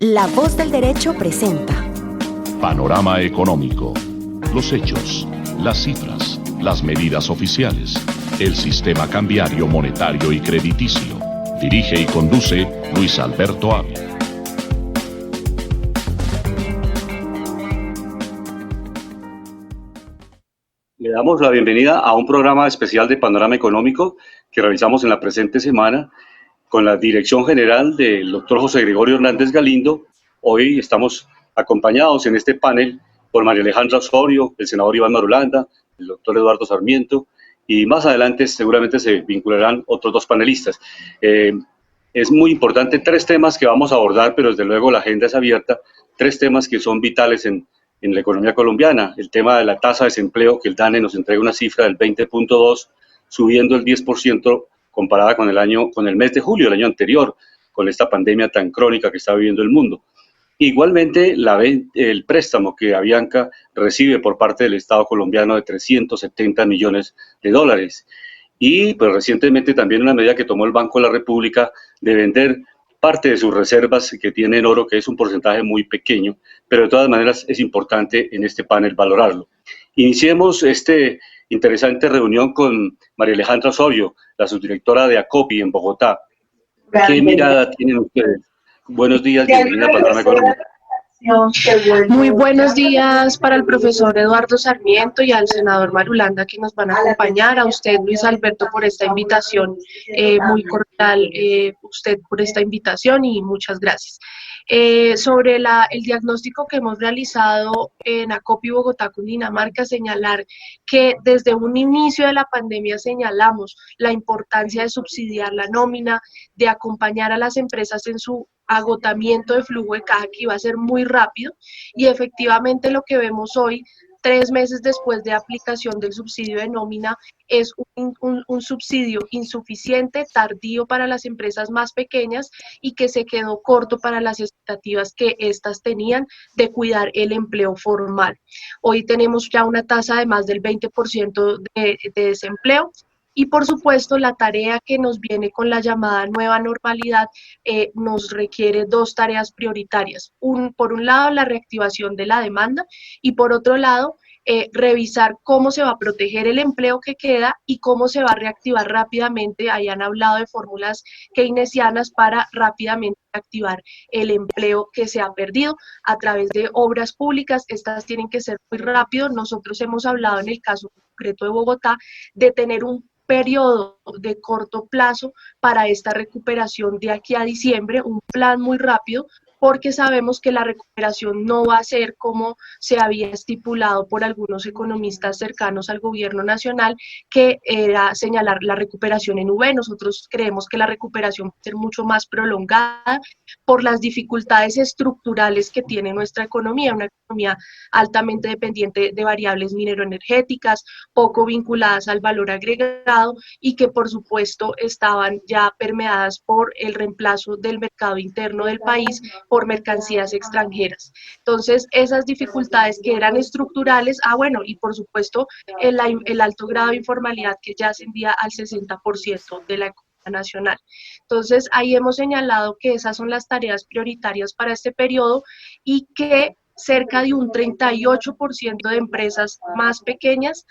La Voz del Derecho presenta Panorama Económico. Los hechos, las cifras, las medidas oficiales, el sistema cambiario, monetario y crediticio. Dirige y conduce Luis Alberto Ávila. Le damos la bienvenida a un programa especial de Panorama Económico que realizamos en la presente semana con la dirección general del doctor José Gregorio Hernández Galindo. Hoy estamos acompañados en este panel por María Alejandra Osorio, el senador Iván Marulanda, el doctor Eduardo Sarmiento, y más adelante seguramente se vincularán otros dos panelistas. Es muy importante tres temas que vamos a abordar, pero desde luego la agenda es abierta, tres temas que son vitales en la economía colombiana. El tema de la tasa de desempleo, que el DANE nos entrega una cifra del 20.2, subiendo el 10% comparada con el mes de julio del año anterior, con esta pandemia tan crónica que está viviendo el mundo. Igualmente, el préstamo que Avianca recibe por parte del Estado colombiano de 370 millones de dólares. Y pues recientemente también una medida que tomó el Banco de la República de vender parte de sus reservas que tiene en oro, que es un porcentaje muy pequeño, pero de todas maneras es importante en este panel valorarlo. Iniciemos esta interesante reunión con María Alejandra Osorio, la subdirectora de ACOPI en Bogotá. ¿Qué mirada tienen ustedes? Buenos días, bienvenida a Panorama Económico. Muy buenos días para el profesor Eduardo Sarmiento y al senador Marulanda que nos van a acompañar, a usted Luis Alberto por esta invitación, muy cordial, usted por esta invitación y muchas gracias. Sobre el diagnóstico que hemos realizado en ACOPI Bogotá, Cundinamarca, señalar que desde un inicio de la pandemia señalamos la importancia de subsidiar la nómina, de acompañar a las empresas en su agotamiento de flujo de caja que iba a ser muy rápido, y efectivamente lo que vemos hoy, 3 meses después de aplicación del subsidio de nómina, es un subsidio insuficiente, tardío para las empresas más pequeñas y que se quedó corto para las expectativas que éstas tenían de cuidar el empleo formal. Hoy tenemos ya una tasa de más del 20% de desempleo. Y por supuesto la tarea que nos viene con la llamada nueva normalidad nos requiere dos tareas prioritarias. Por un lado, la reactivación de la demanda y por otro lado, revisar cómo se va a proteger el empleo que queda y cómo se va a reactivar rápidamente. Ahí han hablado de fórmulas keynesianas para rápidamente reactivar el empleo que se ha perdido a través de obras públicas. Estas tienen que ser muy rápido. Nosotros hemos hablado en el caso concreto de Bogotá de tener un periodo de corto plazo para esta recuperación de aquí a diciembre, un plan muy rápido, porque sabemos que la recuperación no va a ser como se había estipulado por algunos economistas cercanos al gobierno nacional, que era señalar la recuperación en V. Nosotros creemos que la recuperación va a ser mucho más prolongada por las dificultades estructurales que tiene nuestra economía, una economía altamente dependiente de variables mineroenergéticas, poco vinculadas al valor agregado y que por supuesto estaban ya permeadas por el reemplazo del mercado interno del país por mercancías extranjeras. Entonces, esas dificultades que eran estructurales, y por supuesto el alto grado de informalidad que ya ascendía al 60% de la economía nacional. Entonces, ahí hemos señalado que esas son las tareas prioritarias para este periodo y que cerca de un 38% de empresas más pequeñas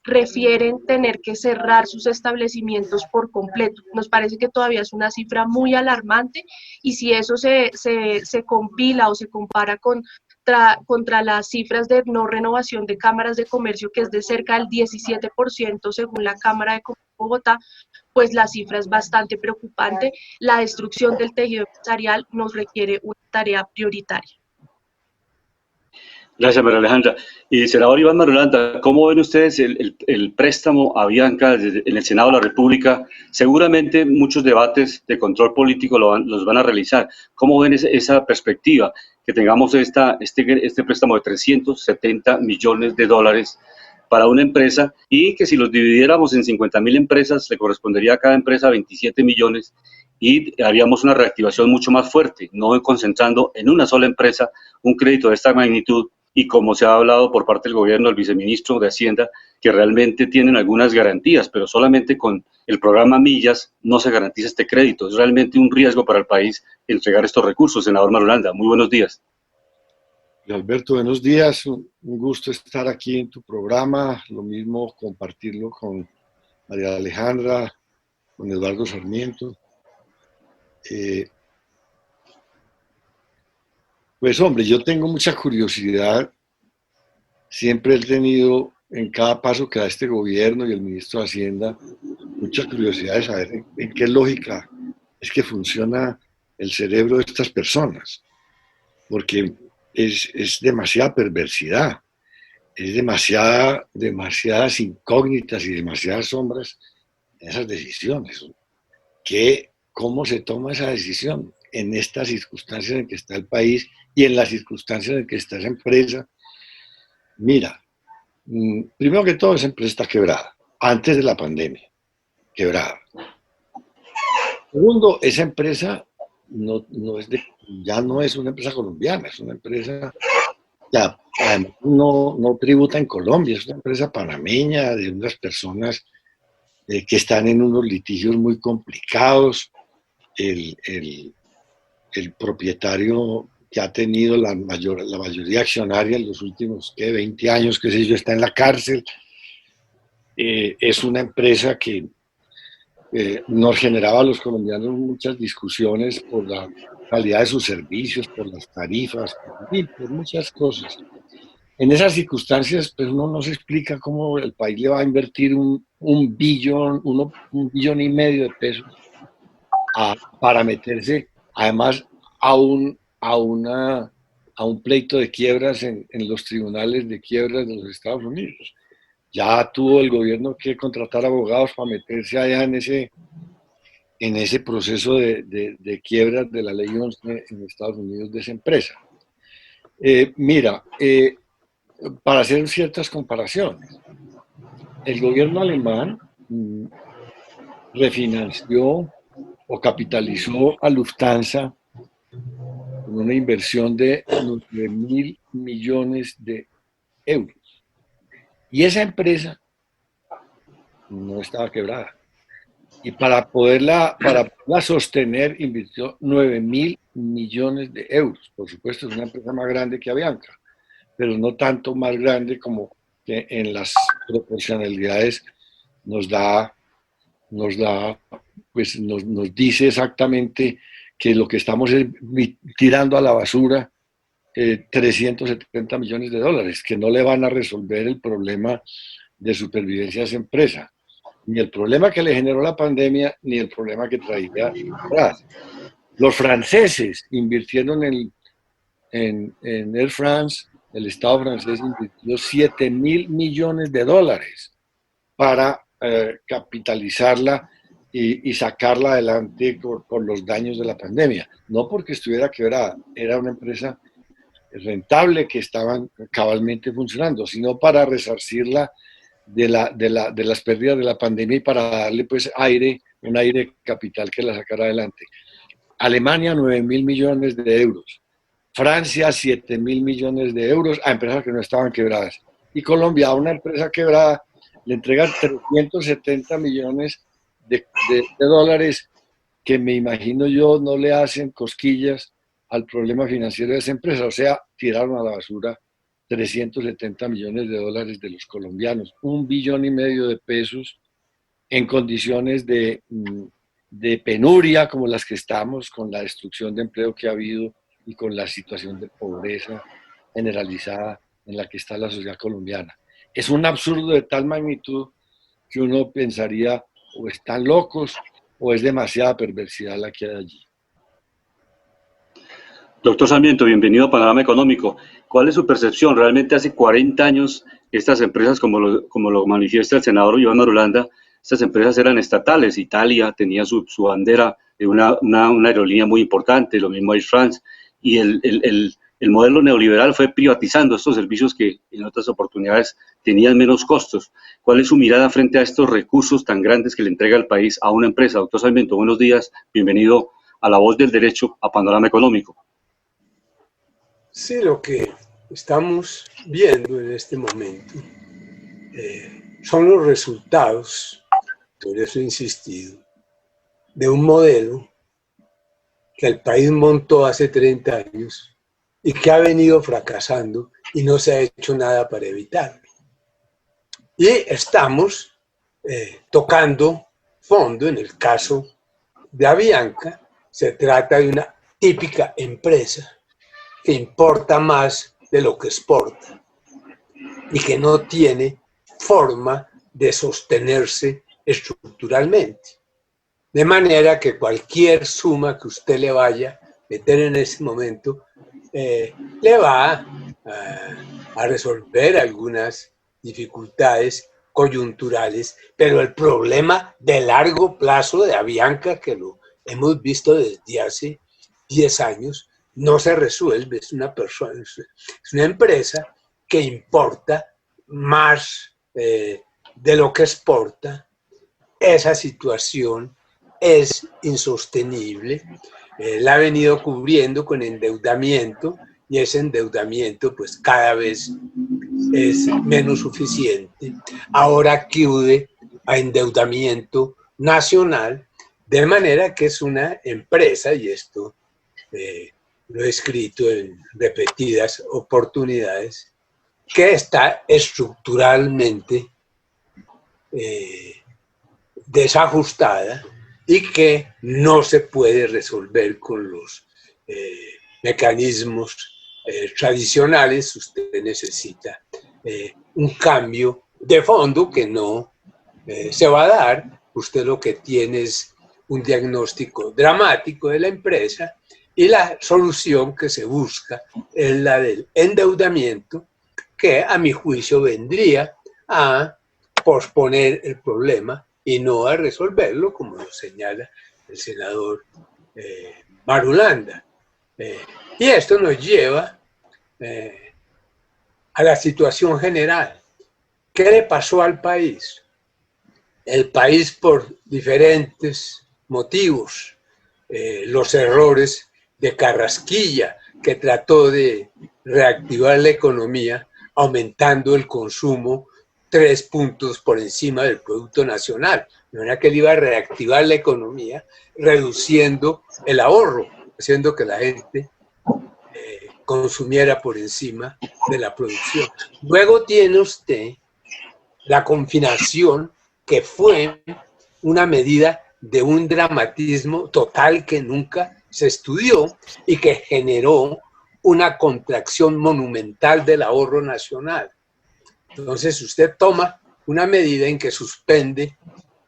refieren tener que cerrar sus establecimientos por completo. Nos parece que todavía es una cifra muy alarmante y si eso se compila o se compara contra las cifras de no renovación de cámaras de comercio, que es de cerca del 17% según la Cámara de Comercio de Bogotá, pues la cifra es bastante preocupante. La destrucción del tejido empresarial nos requiere una tarea prioritaria. Gracias, María Alejandra. Y senador Iván Marulanda, ¿cómo ven ustedes el préstamo a Avianca en el Senado de la República? Seguramente muchos debates de control político los van a realizar. ¿Cómo ven esa perspectiva? Que tengamos este préstamo de 370 millones de dólares para una empresa y que si los dividiéramos en 50.000 empresas, le correspondería a cada empresa 27 millones y haríamos una reactivación mucho más fuerte, no concentrando en una sola empresa un crédito de esta magnitud. Y como se ha hablado por parte del gobierno, el viceministro de Hacienda, que realmente tienen algunas garantías, pero solamente con el programa Millas no se garantiza este crédito. Es realmente un riesgo para el país entregar estos recursos. Senador Marulanda, muy buenos días. Alberto, buenos días. Un gusto estar aquí en tu programa. Lo mismo compartirlo con María Alejandra, con Eduardo Sarmiento. Pues hombre, yo tengo mucha curiosidad. Siempre he tenido en cada paso que da este gobierno y el ministro de Hacienda mucha curiosidad de saber en qué lógica es que funciona el cerebro de estas personas. Porque es demasiada perversidad, es demasiadas incógnitas y demasiadas sombras en esas decisiones. ¿Cómo se toma esa decisión en estas circunstancias en que está el país y en las circunstancias en que está esa empresa? Mira, primero que todo, esa empresa está quebrada, antes de la pandemia, quebrada. Segundo, esa empresa ya no es una empresa colombiana, es una empresa que además no tributa en Colombia, es una empresa panameña de unas personas que están en unos litigios muy complicados. El propietario que ha tenido la mayoría accionaria en los últimos 20 años, qué sé yo, está en la cárcel. Es una empresa que nos generaba a los colombianos muchas discusiones por la calidad de sus servicios, por las tarifas, por muchas cosas. En esas circunstancias, pues uno no se explica cómo el país le va a invertir un billón y medio de pesos para meterse, además, a un pleito de quiebras en los tribunales de quiebras de los Estados Unidos. Ya tuvo el gobierno que contratar abogados para meterse allá en ese proceso de quiebras de la ley 11 en Estados Unidos de esa empresa. Para hacer ciertas comparaciones, el gobierno alemán refinanció o capitalizó a Lufthansa con una inversión de 9.000 millones de euros. Y esa empresa no estaba quebrada. Y para poderla sostener, invirtió 9.000 millones de euros. Por supuesto, es una empresa más grande que Avianca, pero no tanto más grande como que en las proporcionalidades nos dice exactamente que lo que estamos es tirando a la basura 370 millones de dólares, que no le van a resolver el problema de supervivencia a esa empresa, ni el problema que le generó la pandemia, ni el problema que traía atrás. Los franceses invirtieron en Air France, el Estado francés invirtió 7.000 millones de dólares para capitalizarla y sacarla adelante por los daños de la pandemia. No porque estuviera quebrada, era una empresa rentable que estaban cabalmente funcionando, sino para resarcirla de las pérdidas de la pandemia y para darle pues un aire capital que la sacara adelante. Alemania, 9.000 millones de euros. Francia, 7.000 millones de euros a empresas que no estaban quebradas. Y Colombia, a una empresa quebrada, le entregan 370 millones de dólares que me imagino yo no le hacen cosquillas al problema financiero de esa empresa. O sea, tiraron a la basura 370 millones de dólares de los colombianos, 1,5 billones de pesos en condiciones de penuria como las que estamos, con la destrucción de empleo que ha habido y con la situación de pobreza generalizada en la que está la sociedad colombiana. Es un absurdo de tal magnitud que uno pensaría o están locos o es demasiada perversidad la que hay allí. Doctor Sarmiento, bienvenido a Panorama Económico. ¿Cuál es su percepción? Realmente hace 40 años estas empresas, como lo manifiesta el senador Iván Marulanda, estas empresas eran estatales. Italia tenía su bandera de una aerolínea muy importante, lo mismo Air France, y el modelo neoliberal fue privatizando estos servicios que en otras oportunidades tenían menos costos. ¿Cuál es su mirada frente a estos recursos tan grandes que le entrega el país a una empresa? Doctor Sarmiento, buenos días, bienvenido a La Voz del Derecho, a Panorama Económico. Sí, lo que estamos viendo en este momento son los resultados por eso he insistido, de un modelo que el país montó hace 30 años y que ha venido fracasando y no se ha hecho nada para evitarlo. Y estamos tocando fondo en el caso de Avianca. Se trata de una típica empresa que importa más de lo que exporta y que no tiene forma de sostenerse estructuralmente. De manera que cualquier suma que usted le vaya a meter en ese momento le va a resolver algunas dificultades coyunturales, pero el problema de largo plazo de Avianca, que lo hemos visto desde hace 10 años, no se resuelve. Es una empresa que importa más de lo que exporta. Esa situación es insostenible. La ha venido cubriendo con endeudamiento y ese endeudamiento pues cada vez es menos suficiente. Ahora acude a endeudamiento nacional, de manera que es una empresa, y esto lo he escrito en repetidas oportunidades, que está estructuralmente desajustada y que no se puede resolver con los mecanismos tradicionales. Usted necesita un cambio de fondo que no se va a dar. Usted lo que tiene es un diagnóstico dramático de la empresa y la solución que se busca es la del endeudamiento, que a mi juicio vendría a posponer el problema y no a resolverlo, como lo señala el senador Marulanda. Y esto nos lleva a la situación general. ¿Qué le pasó al país? El país, por diferentes motivos, los errores de Carrasquilla, que trató de reactivar la economía aumentando el consumo 3 puntos por encima del Producto Nacional. De manera que él iba a reactivar la economía reduciendo el ahorro, haciendo que la gente consumiera por encima de la producción. Luego tiene usted la confinación, que fue una medida de un dramatismo total que nunca se estudió y que generó una contracción monumental del ahorro nacional. Entonces usted toma una medida en que suspende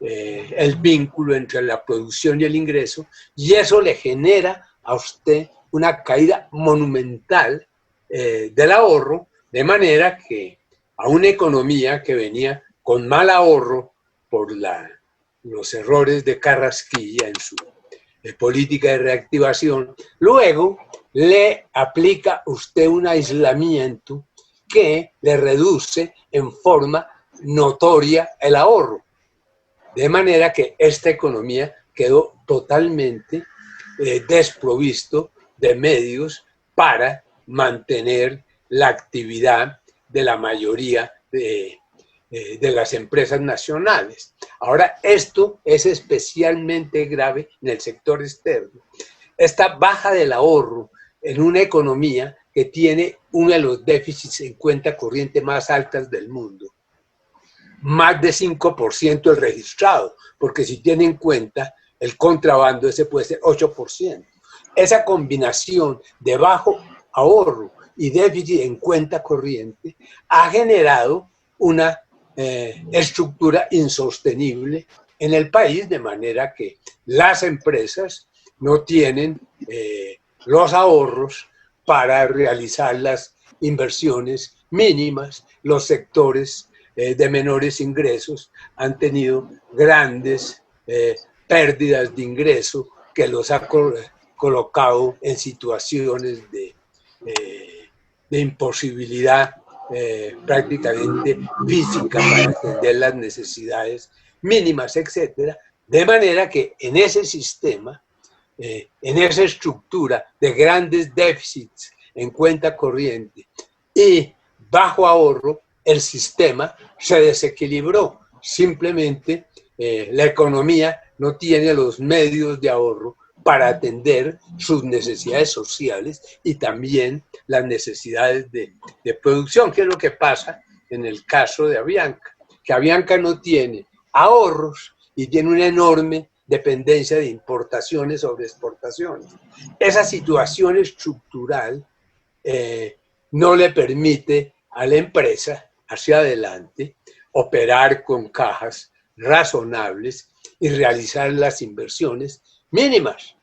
el vínculo entre la producción y el ingreso, y eso le genera a usted una caída monumental del ahorro, de manera que a una economía que venía con mal ahorro por los errores de Carrasquilla en su política de reactivación, luego le aplica usted un aislamiento que le reduce en forma notoria el ahorro. De manera que esta economía quedó totalmente desprovisto de medios para mantener la actividad de la mayoría de las empresas nacionales. Ahora, esto es especialmente grave en el sector externo. Esta baja del ahorro en una economía que tiene uno de los déficits en cuenta corriente más altas del mundo, más de 5% el registrado, porque si tiene en cuenta el contrabando, ese puede ser 8%. Esa combinación de bajo ahorro y déficit en cuenta corriente ha generado una estructura insostenible en el país, de manera que las empresas no tienen los ahorros para realizar las inversiones mínimas. Los sectores de menores ingresos han tenido grandes pérdidas de ingreso que los ha colocado en situaciones de imposibilidad prácticamente física para atender las necesidades mínimas, etc. De manera que en ese sistema, en esa estructura de grandes déficits en cuenta corriente y bajo ahorro, el sistema se desequilibró. Simplemente la economía no tiene los medios de ahorro para atender sus necesidades sociales y también las necesidades de producción, que es lo que pasa en el caso de Avianca, que Avianca no tiene ahorros y tiene una enorme dependencia de importaciones sobre exportaciones. Esa situación estructural no le permite a la empresa hacia adelante operar con cajas razonables y realizar las inversiones mínimas.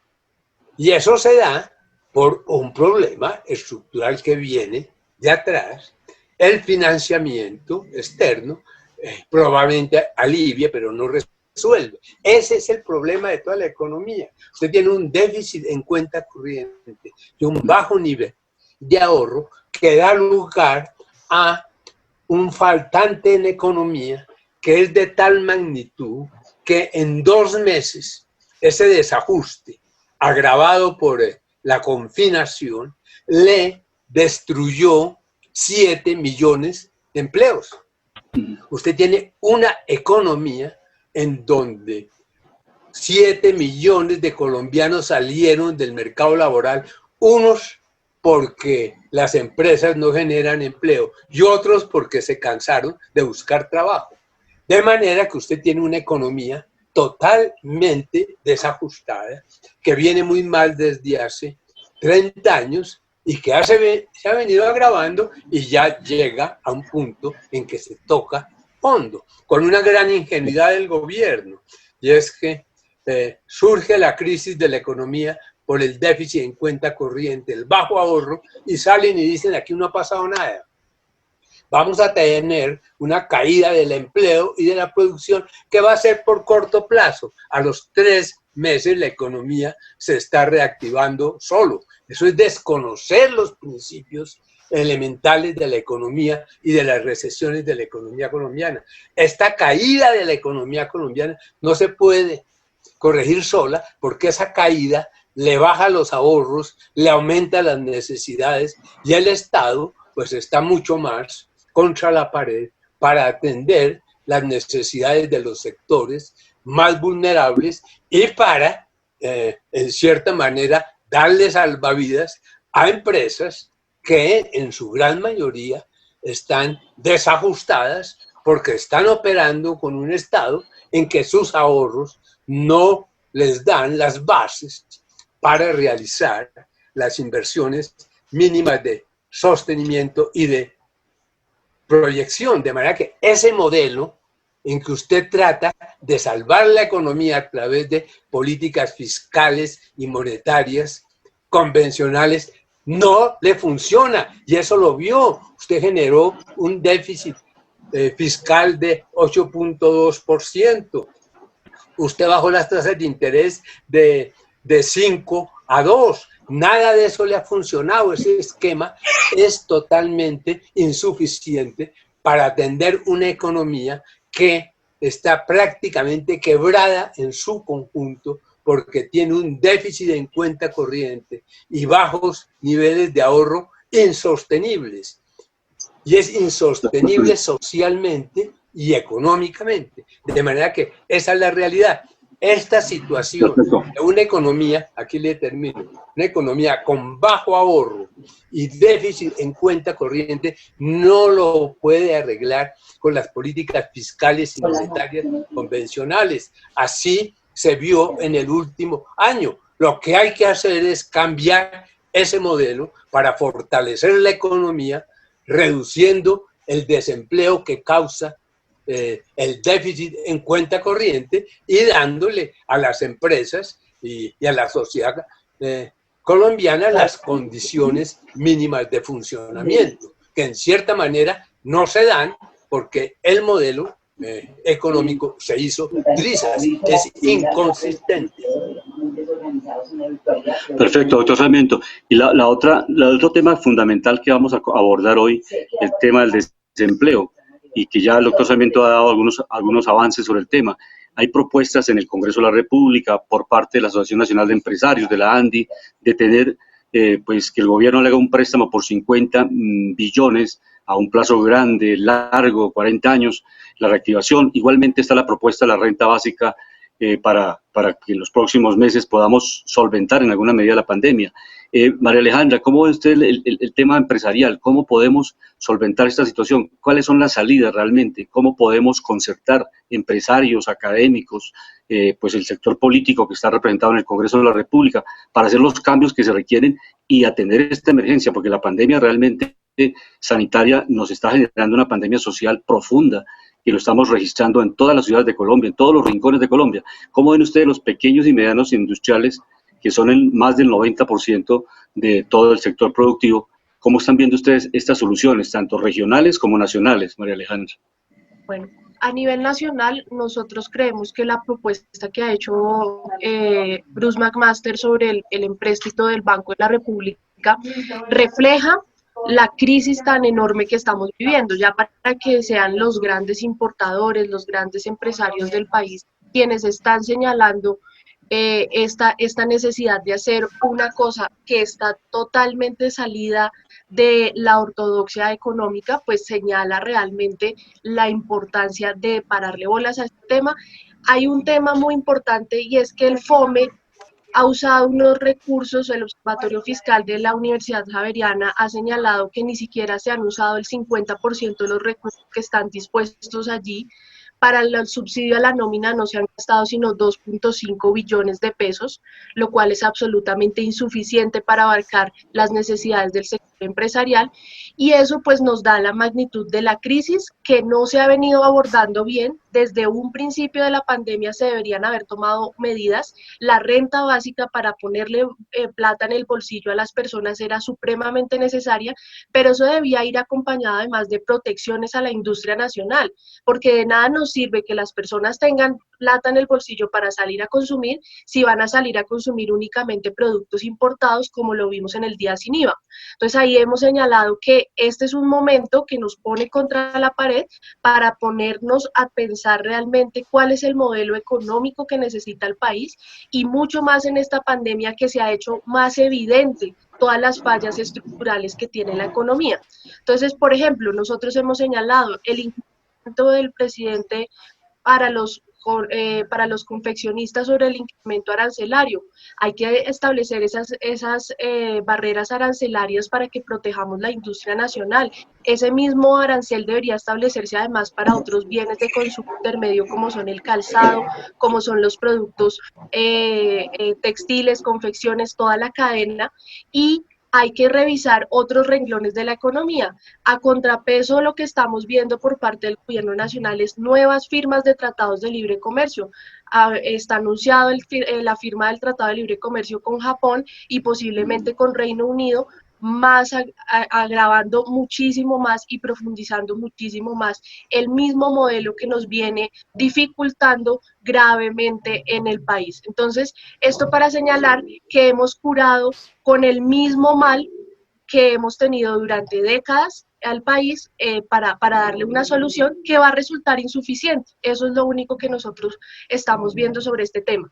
Y eso se da por un problema estructural que viene de atrás. El financiamiento externo probablemente alivia, pero no resuelve. Ese es el problema de toda la economía. Usted tiene un déficit en cuenta corriente y un bajo nivel de ahorro que da lugar a un faltante en economía que es de tal magnitud que en 2 meses ese desajuste agravado por la confinación le destruyó 7 millones de empleos. Usted tiene una economía en donde 7 millones de colombianos salieron del mercado laboral, unos porque las empresas no generan empleo y otros porque se cansaron de buscar trabajo. De manera que usted tiene una economía totalmente desajustada, que viene muy mal desde hace 30 años y que se ha venido agravando y ya llega a un punto en que se toca fondo, con una gran ingenuidad del gobierno. Y es que surge la crisis de la economía por el déficit en cuenta corriente, el bajo ahorro, y salen y dicen aquí no ha pasado nada. Vamos a tener una caída del empleo y de la producción que va a ser por corto plazo. A los 3 meses la economía se está reactivando solo. Eso es desconocer los principios elementales de la economía y de las recesiones de la economía colombiana. Esta caída de la economía colombiana no se puede corregir sola porque esa caída le baja los ahorros, le aumenta las necesidades y el Estado pues está mucho más contra la pared para atender las necesidades de los sectores más vulnerables y para, en cierta manera, darle salvavidas a empresas que en su gran mayoría están desajustadas porque están operando con un Estado en que sus ahorros no les dan las bases para realizar las inversiones mínimas de sostenimiento y de proyección. De manera que ese modelo en que usted trata de salvar la economía a través de políticas fiscales y monetarias convencionales no le funciona. Y eso lo vio. Usted generó un déficit fiscal de 8.2%. Usted bajó las tasas de interés de 5 a 2. Nada de eso le ha funcionado. Ese esquema es totalmente insuficiente para atender una economía que está prácticamente quebrada en su conjunto porque tiene un déficit en cuenta corriente y bajos niveles de ahorro insostenibles. Y es insostenible socialmente y económicamente. De manera que esa es la realidad. Esta situación de una economía, aquí le termino, una economía con bajo ahorro y déficit en cuenta corriente no lo puede arreglar con las políticas fiscales y monetarias convencionales. Así se vio en el último año. Lo que hay que hacer es cambiar ese modelo para fortalecer la economía, reduciendo el desempleo que causa el déficit en cuenta corriente y dándole a las empresas y a la sociedad colombiana las condiciones mínimas de funcionamiento, que en cierta manera no se dan porque el modelo económico se hizo trizas, es inconsistente. Perfecto, doctor Sarmiento. Y el otro tema fundamental que vamos a abordar hoy, el tema del desempleo, y que ya el doctor Sarmiento ha dado algunos avances sobre el tema. Hay propuestas en el Congreso de la República por parte de la Asociación Nacional de Empresarios, de la ANDI, de tener, pues que el gobierno le haga un préstamo por 50 billones a un plazo grande, largo, 40 años, la reactivación. Igualmente está la propuesta de la renta básica para que en los próximos meses podamos solventar en alguna medida la pandemia. María Alejandra, ¿cómo ve usted el tema empresarial? ¿Cómo podemos solventar esta situación? ¿Cuáles son las salidas realmente? ¿Cómo podemos concertar empresarios, académicos, pues el sector político que está representado en el Congreso de la República para hacer los cambios que se requieren y atender esta emergencia? Porque la pandemia realmente sanitaria nos está generando una pandemia social profunda y lo estamos registrando en todas las ciudades de Colombia, en todos los rincones de Colombia. ¿Cómo ven ustedes los pequeños y medianos industriales, que son más del 90% de todo el sector productivo? ¿Cómo están viendo ustedes estas soluciones, tanto regionales como nacionales, María Alejandra? Bueno, a nivel nacional, nosotros creemos que la propuesta que ha hecho Bruce McMaster sobre el empréstito del Banco de la República refleja la crisis tan enorme que estamos viviendo, ya para que sean los grandes importadores, los grandes empresarios del país quienes están señalando esta necesidad de hacer una cosa que está totalmente salida de la ortodoxia económica, pues señala realmente la importancia de pararle bolas a este tema. Hay un tema muy importante y es que el FOME ha usado unos recursos. El Observatorio Fiscal de la Universidad Javeriana ha señalado que ni siquiera se han usado el 50% de los recursos que están dispuestos allí. Para el subsidio a la nómina no se han gastado sino 2.5 billones de pesos, lo cual es absolutamente insuficiente para abarcar las necesidades del sector empresarial, y eso pues nos da la magnitud de la crisis que no se ha venido abordando bien. Desde un principio de la pandemia se deberían haber tomado medidas. La renta básica para ponerle plata en el bolsillo a las personas era supremamente necesaria, pero eso debía ir acompañado además de protecciones a la industria nacional, porque de nada nos sirve que las personas tengan plata en el bolsillo para salir a consumir si van a salir a consumir únicamente productos importados, como lo vimos en el día sin IVA. Entonces ahí hemos señalado que este es un momento que nos pone contra la pared para ponernos a pensar realmente cuál es el modelo económico que necesita el país, y mucho más en esta pandemia que se ha hecho más evidente todas las fallas estructurales que tiene la economía. Entonces, por ejemplo, nosotros hemos señalado el incremento del presidente para los confeccionistas sobre el incremento arancelario. Hay que establecer esas barreras arancelarias para que protejamos la industria nacional. Ese mismo arancel debería establecerse además para otros bienes de consumo intermedio, como son el calzado, como son los productos textiles, confecciones, toda la cadena, y hay que revisar otros renglones de la economía. A contrapeso, lo que estamos viendo por parte del gobierno nacional es nuevas firmas de tratados de libre comercio. Está anunciado la firma del Tratado de Libre Comercio con Japón y posiblemente con Reino Unido, más agravando muchísimo más y profundizando muchísimo más el mismo modelo que nos viene dificultando gravemente en el país. Entonces, esto para señalar que hemos curado con el mismo mal que hemos tenido durante décadas al país para darle una solución que va a resultar insuficiente. Eso es lo único que nosotros estamos viendo sobre este tema.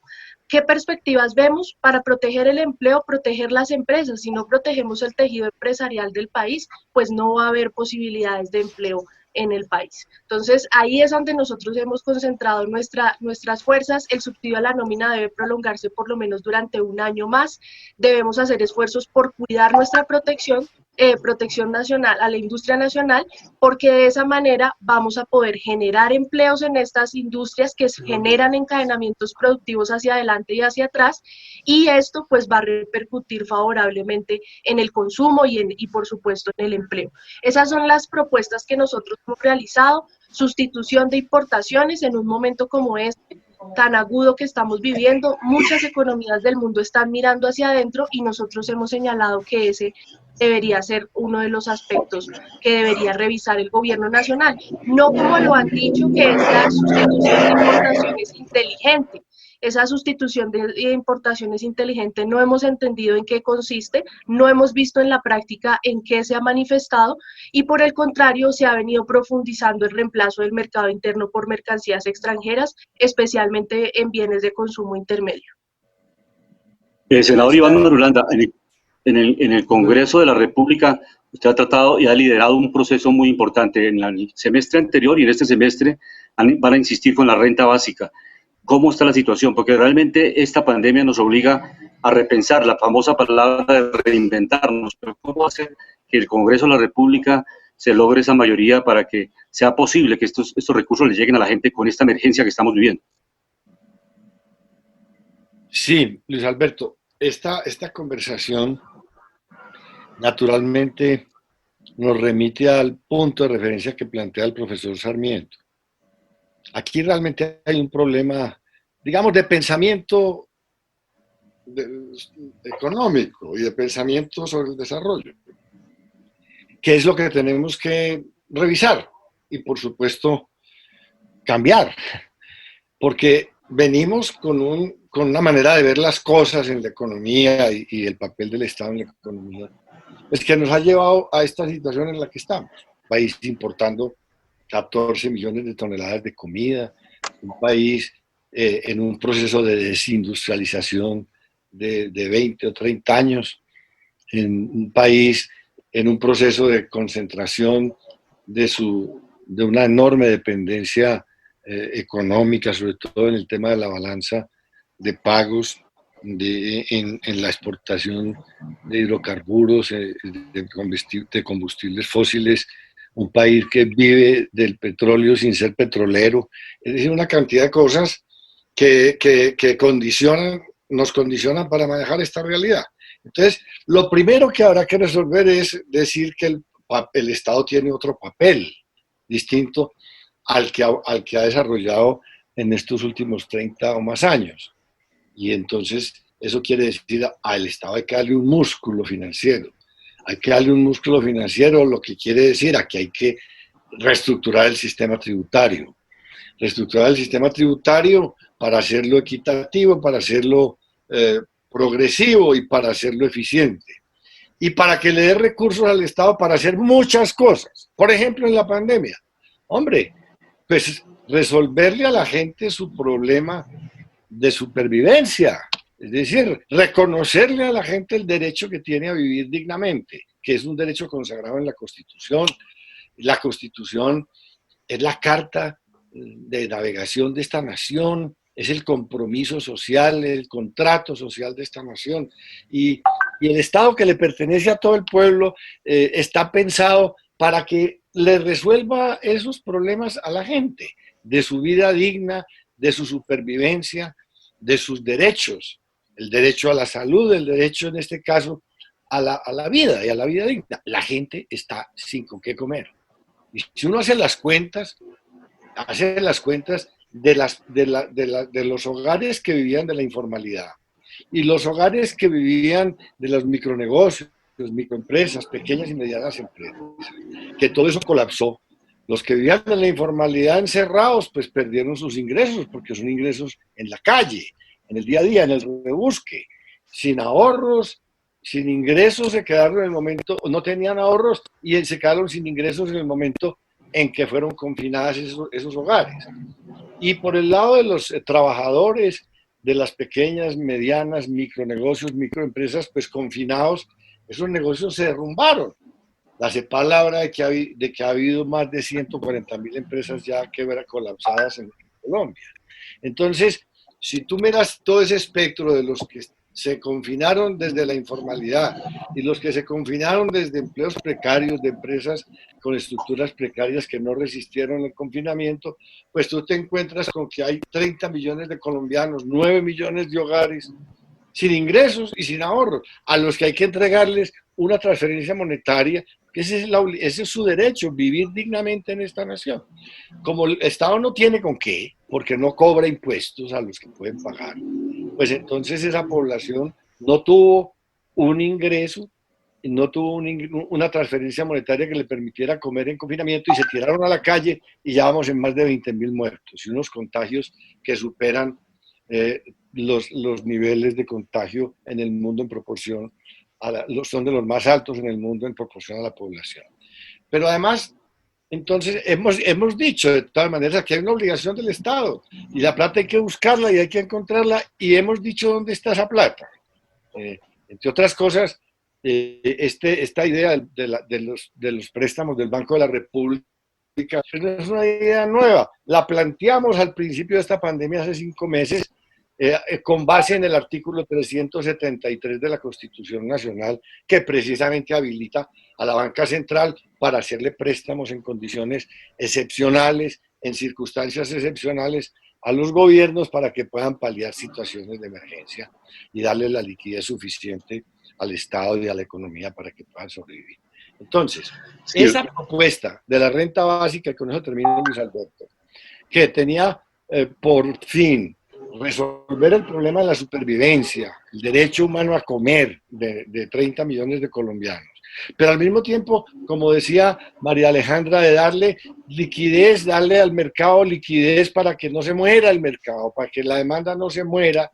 ¿Qué perspectivas vemos para proteger el empleo, proteger las empresas? Si no protegemos el tejido empresarial del país, pues no va a haber posibilidades de empleo en el país. Entonces, ahí es donde nosotros hemos concentrado nuestras fuerzas. El subsidio a la nómina debe prolongarse por lo menos durante un año más. Debemos hacer esfuerzos por cuidar nuestra protección nacional, a la industria nacional, porque de esa manera vamos a poder generar empleos en estas industrias que generan encadenamientos productivos hacia adelante y hacia atrás, y esto pues va a repercutir favorablemente en el consumo y por supuesto en el empleo. Esas son las propuestas que nosotros hemos realizado. Sustitución de importaciones en un momento como este, tan agudo que estamos viviendo. Muchas economías del mundo están mirando hacia adentro y nosotros hemos señalado que ese debería ser uno de los aspectos que debería revisar el gobierno nacional. No como lo han dicho, que es la sustitución de importaciones inteligente. Esa sustitución de importaciones inteligente no hemos entendido en qué consiste, no hemos visto en la práctica en qué se ha manifestado, y por el contrario se ha venido profundizando el reemplazo del mercado interno por mercancías extranjeras, especialmente en bienes de consumo intermedio. Senador Iván Marulanda, en el Congreso de la República Usted ha tratado y ha liderado un proceso muy importante en el semestre anterior y en este semestre van a insistir con la renta básica. ¿Cómo está la situación? Porque realmente esta pandemia nos obliga a repensar la famosa palabra de reinventarnos. Pero ¿cómo hacer que el Congreso de la República se logre esa mayoría para que sea posible que estos recursos le lleguen a la gente con esta emergencia que estamos viviendo? Sí, Luis Alberto, esta conversación naturalmente nos remite al punto de referencia que plantea el profesor Sarmiento. Aquí realmente hay un problema, digamos, de pensamiento económico y de pensamiento sobre el desarrollo, que es lo que tenemos que revisar y, por supuesto, cambiar, porque venimos con una manera de ver las cosas en la economía y el papel del Estado en la economía, pues que nos ha llevado a esta situación en la que estamos. País importando 14 millones de toneladas de comida, un país en un proceso de desindustrialización de 20 o 30 años, en un país en un proceso de concentración de una enorme dependencia económica, sobre todo en el tema de la balanza de pagos, en la exportación de hidrocarburos, de combustibles fósiles, un país que vive del petróleo sin ser petrolero, es decir, una cantidad de cosas que nos condicionan para manejar esta realidad. Entonces, lo primero que habrá que resolver es decir que el Estado tiene otro papel distinto al que ha desarrollado en estos últimos 30 o más años. Y entonces eso quiere decir al Estado hay que darle un músculo financiero. Hay que darle un músculo financiero, lo que quiere decir que hay que reestructurar el sistema tributario. Reestructurar el sistema tributario para hacerlo equitativo, para hacerlo progresivo y para hacerlo eficiente. Y para que le dé recursos al Estado para hacer muchas cosas. Por ejemplo, en la pandemia. Hombre, pues resolverle a la gente su problema de supervivencia. Es decir, reconocerle a la gente el derecho que tiene a vivir dignamente, que es un derecho consagrado en la Constitución. La Constitución es la carta de navegación de esta nación, es el compromiso social, el contrato social de esta nación. Y el Estado que le pertenece a todo el pueblo está pensado para que le resuelva esos problemas a la gente, de su vida digna, de su supervivencia, de sus derechos, el derecho a la salud, el derecho en este caso a la vida y a la vida digna. La gente está sin con qué comer. Y si uno hace las cuentas de los hogares que vivían de la informalidad y los hogares que vivían de los micronegocios, microempresas, pequeñas y medianas empresas, que todo eso colapsó. Los que vivían de la informalidad encerrados, pues perdieron sus ingresos, porque son ingresos en la calle, en el día a día, en el rebusque, sin ahorros, sin ingresos, se quedaron en el momento, no tenían ahorros y se quedaron sin ingresos en el momento en que fueron confinadas esos hogares. Y por el lado de los trabajadores de las pequeñas, medianas, micronegocios, microempresas, pues confinados, esos negocios se derrumbaron. La CEPAL habla de que ha habido más de 140.000 empresas ya colapsadas en Colombia. Entonces, si tú miras todo ese espectro de los que se confinaron desde la informalidad y los que se confinaron desde empleos precarios de empresas con estructuras precarias que no resistieron el confinamiento, pues tú te encuentras con que hay 30 millones de colombianos, 9 millones de hogares sin ingresos y sin ahorros, a los que hay que entregarles una transferencia monetaria, que ese es su derecho, vivir dignamente en esta nación. Como el Estado no tiene con qué, porque no cobra impuestos a los que pueden pagar, pues entonces esa población no tuvo un ingreso, no tuvo una transferencia monetaria que le permitiera comer en confinamiento y se tiraron a la calle y ya vamos en más de 20.000 muertos y unos contagios que superan los niveles de contagio en el mundo en proporción, son de los más altos en el mundo en proporción a la población. Pero además, entonces hemos dicho de todas maneras que hay una obligación del Estado y la plata hay que buscarla y hay que encontrarla y hemos dicho dónde está esa plata. Entre otras cosas, esta idea de los préstamos del Banco de la República no es una idea nueva. La planteamos al principio de esta pandemia hace 5 meses, con base en el artículo 373 de la Constitución Nacional, que precisamente habilita a la banca central para hacerle préstamos en condiciones excepcionales, en circunstancias excepcionales, a los gobiernos para que puedan paliar situaciones de emergencia y darle la liquidez suficiente al Estado y a la economía para que puedan sobrevivir. Entonces, esa propuesta de la renta básica, y con eso termina Luis Alberto, que tenía por fin resolver el problema de la supervivencia, el derecho humano a comer de 30 millones de colombianos, pero al mismo tiempo, como decía María Alejandra, de darle liquidez, darle al mercado liquidez para que no se muera el mercado, para que la demanda no se muera,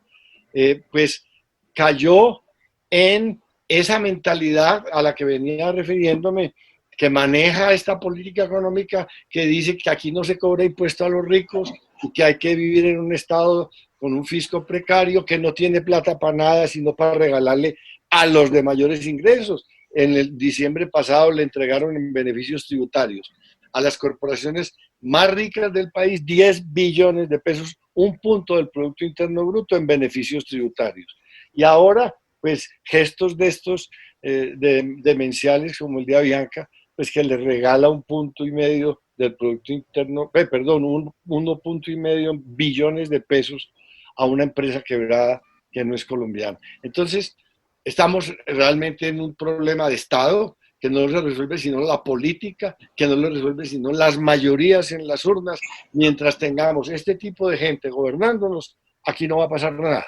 pues cayó en esa mentalidad a la que venía refiriéndome, que maneja esta política económica que dice que aquí no se cobra impuesto a los ricos y que hay que vivir en un estado con un fisco precario que no tiene plata para nada, sino para regalarle a los de mayores ingresos. En el diciembre pasado le entregaron en beneficios tributarios a las corporaciones más ricas del país 10 billones de pesos, 1% del Producto Interno Bruto en beneficios tributarios. Y ahora, pues, gestos de estos demenciales como el de Avianca, pues que le regala 1,5 del Producto Interno, 1,5 billones de pesos a una empresa quebrada que no es colombiana. Entonces, estamos realmente en un problema de Estado que no se resuelve sino la política, que no lo resuelve sino las mayorías en las urnas. Mientras tengamos este tipo de gente gobernándonos, aquí no va a pasar nada.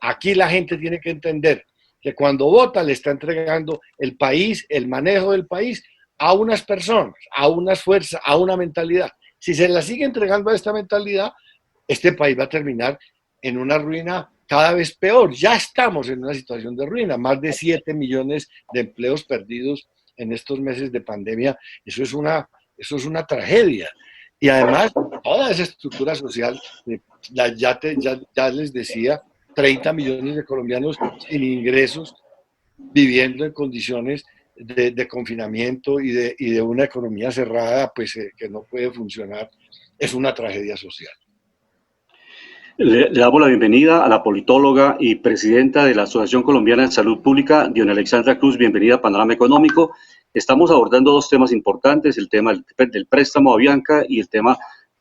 Aquí la gente tiene que entender que cuando vota le está entregando el país, el manejo del país, a unas personas, a unas fuerzas, a una mentalidad. Si se la sigue entregando a esta mentalidad, este país va a terminar en una ruina cada vez peor. Ya estamos en una situación de ruina, más de 7 millones de empleos perdidos en estos meses de pandemia. Eso es una tragedia. Y además, toda esa estructura social, ya les decía, 30 millones de colombianos sin ingresos, viviendo en condiciones de confinamiento y de una economía cerrada, pues que no puede funcionar, es una tragedia social. Le damos la bienvenida a la politóloga y presidenta de la Asociación Colombiana de Salud Pública, Diana Alexandra Cruz. Bienvenida a Panorama Económico. Estamos abordando 2 temas importantes, el tema del préstamo a Avianca y el tema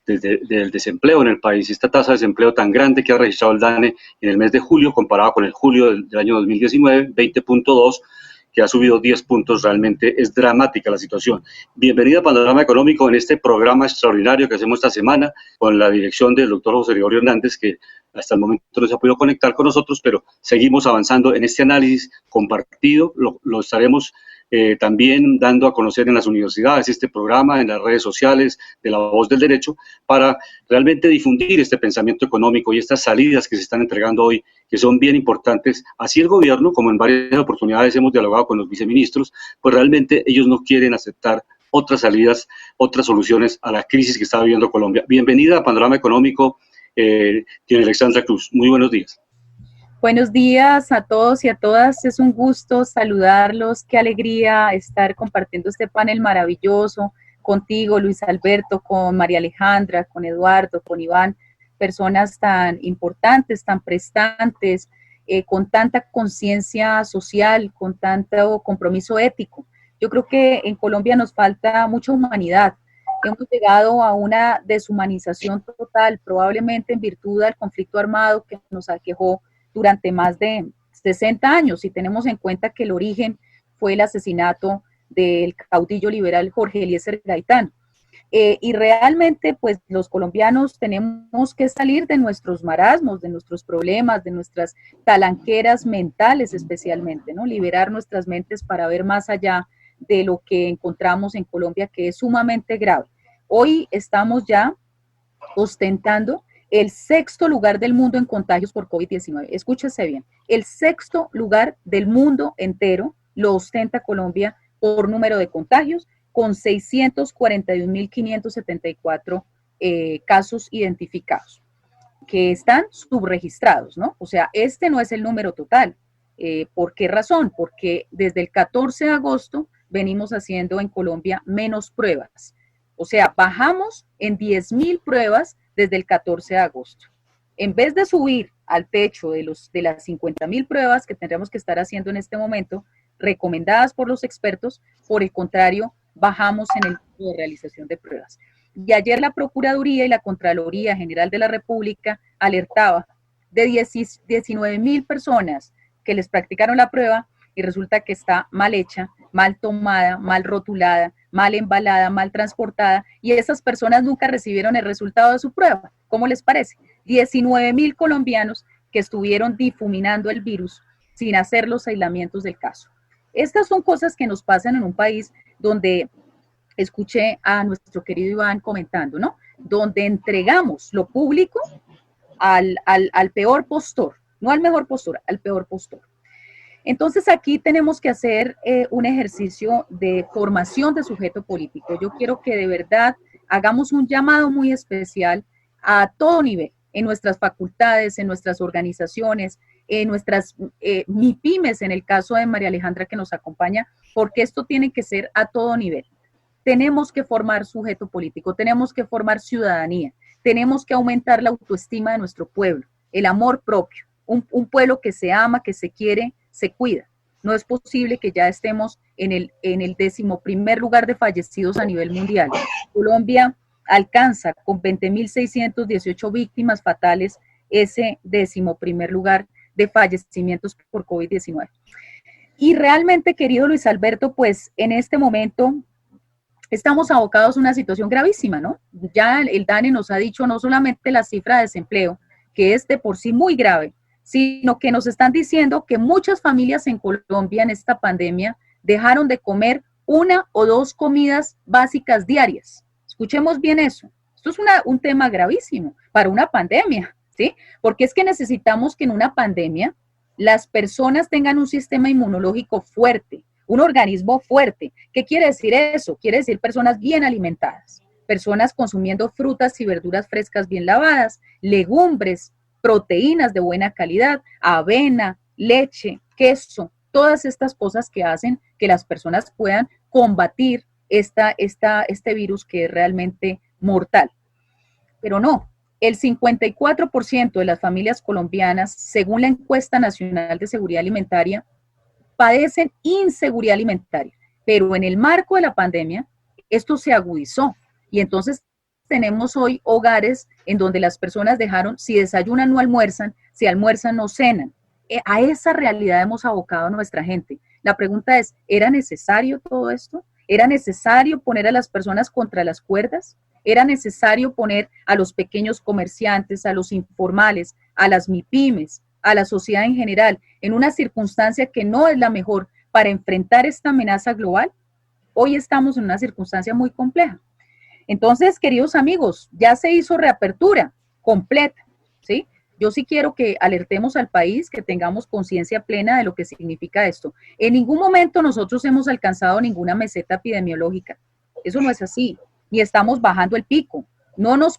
del desempleo en el país. Esta tasa de desempleo tan grande que ha registrado el DANE en el mes de julio, comparado con el julio del año 2019, 20.2, que ha subido 10 puntos, realmente es dramática la situación. Bienvenida a Panorama Económico en este programa extraordinario que hacemos esta semana con la dirección del doctor José Gregorio Hernández, que hasta el momento no se ha podido conectar con nosotros, pero seguimos avanzando en este análisis compartido. Lo estaremos también dando a conocer en las universidades este programa, en las redes sociales de La Voz del Derecho, para realmente difundir este pensamiento económico y estas salidas que se están entregando hoy, que son bien importantes. Así el gobierno, como en varias oportunidades hemos dialogado con los viceministros, pues realmente ellos no quieren aceptar otras salidas, otras soluciones a la crisis que está viviendo Colombia. Bienvenida a Panorama Económico, Diana Alexandra Cruz. Muy buenos días. Buenos días a todos y a todas, es un gusto saludarlos, qué alegría estar compartiendo este panel maravilloso contigo, Luis Alberto, con María Alejandra, con Eduardo, con Iván, personas tan importantes, tan prestantes, con tanta conciencia social, con tanto compromiso ético. Yo creo que en Colombia nos falta mucha humanidad. Hemos llegado a una deshumanización total, probablemente en virtud del conflicto armado que nos aquejó durante más de 60 años, si tenemos en cuenta que el origen fue el asesinato del caudillo liberal Jorge Eliezer Gaitán. Y realmente, pues, los colombianos tenemos que salir de nuestros marasmos, de nuestros problemas, de nuestras talanqueras mentales especialmente, ¿no? Liberar nuestras mentes para ver más allá de lo que encontramos en Colombia, que es sumamente grave. Hoy estamos ya ostentando el 6º lugar del mundo en contagios por COVID-19. Escúchese bien, el 6º lugar del mundo entero lo ostenta Colombia por número de contagios, con 641.574 casos identificados, que están subregistrados, ¿no? O sea, este no es el número total. ¿Por qué razón? Porque desde el 14 de agosto venimos haciendo en Colombia menos pruebas. O sea, bajamos en 10.000 pruebas desde el 14 de agosto. En vez de subir al techo de las 50.000 pruebas que tendríamos que estar haciendo en este momento, recomendadas por los expertos, por el contrario, bajamos en el tipo de realización de pruebas. Y ayer la Procuraduría y la Contraloría General de la República alertaba de 19.000 personas que les practicaron la prueba y resulta que está mal hecha, mal tomada, mal rotulada, mal embalada, mal transportada, y esas personas nunca recibieron el resultado de su prueba. ¿Cómo les parece? 19.000 colombianos que estuvieron difuminando el virus sin hacer los aislamientos del caso. Estas son cosas que nos pasan en un país donde, escuché a nuestro querido Iván comentando, ¿no? Donde entregamos lo público al peor postor, no al mejor postor, al peor postor. Entonces aquí tenemos que hacer un ejercicio de formación de sujeto político. Yo quiero que de verdad hagamos un llamado muy especial a todo nivel, en nuestras facultades, en nuestras organizaciones, en nuestras MIPYMES, en el caso de María Alejandra que nos acompaña, porque esto tiene que ser a todo nivel. Tenemos que formar sujeto político, tenemos que formar ciudadanía, tenemos que aumentar la autoestima de nuestro pueblo, el amor propio, un pueblo que se ama, que se quiere, se cuida. No es posible que ya estemos en el 11º lugar de fallecidos a nivel mundial. Colombia alcanza con 20.618 víctimas fatales ese 11º lugar de fallecimientos por COVID-19. Y realmente, querido Luis Alberto, pues en este momento estamos abocados a una situación gravísima, ¿no? Ya el DANE nos ha dicho no solamente la cifra de desempleo, que es de por sí muy grave, sino que nos están diciendo que muchas familias en Colombia en esta pandemia dejaron de comer 1 o 2 comidas básicas diarias. Escuchemos bien eso. Esto es un tema gravísimo para una pandemia, ¿sí? Porque es que necesitamos que en una pandemia las personas tengan un sistema inmunológico fuerte, un organismo fuerte. ¿Qué quiere decir eso? Quiere decir personas bien alimentadas, personas consumiendo frutas y verduras frescas bien lavadas, legumbres, proteínas de buena calidad, avena, leche, queso, todas estas cosas que hacen que las personas puedan combatir este virus que es realmente mortal. Pero no, el 54% de las familias colombianas, según la encuesta nacional de seguridad alimentaria, padecen inseguridad alimentaria, pero en el marco de la pandemia esto se agudizó y entonces tenemos hoy hogares en donde las personas dejaron, si desayunan no almuerzan, si almuerzan no cenan. A esa realidad hemos abocado a nuestra gente. La pregunta es, ¿era necesario todo esto? ¿Era necesario poner a las personas contra las cuerdas? ¿Era necesario poner a los pequeños comerciantes, a los informales, a las MIPYMES, a la sociedad en general, en una circunstancia que no es la mejor para enfrentar esta amenaza global? Hoy estamos en una circunstancia muy compleja. Entonces, queridos amigos, ya se hizo reapertura completa, ¿sí? Yo sí quiero que alertemos al país, que tengamos conciencia plena de lo que significa esto. En ningún momento nosotros hemos alcanzado ninguna meseta epidemiológica. Eso no es así, ni estamos bajando el pico.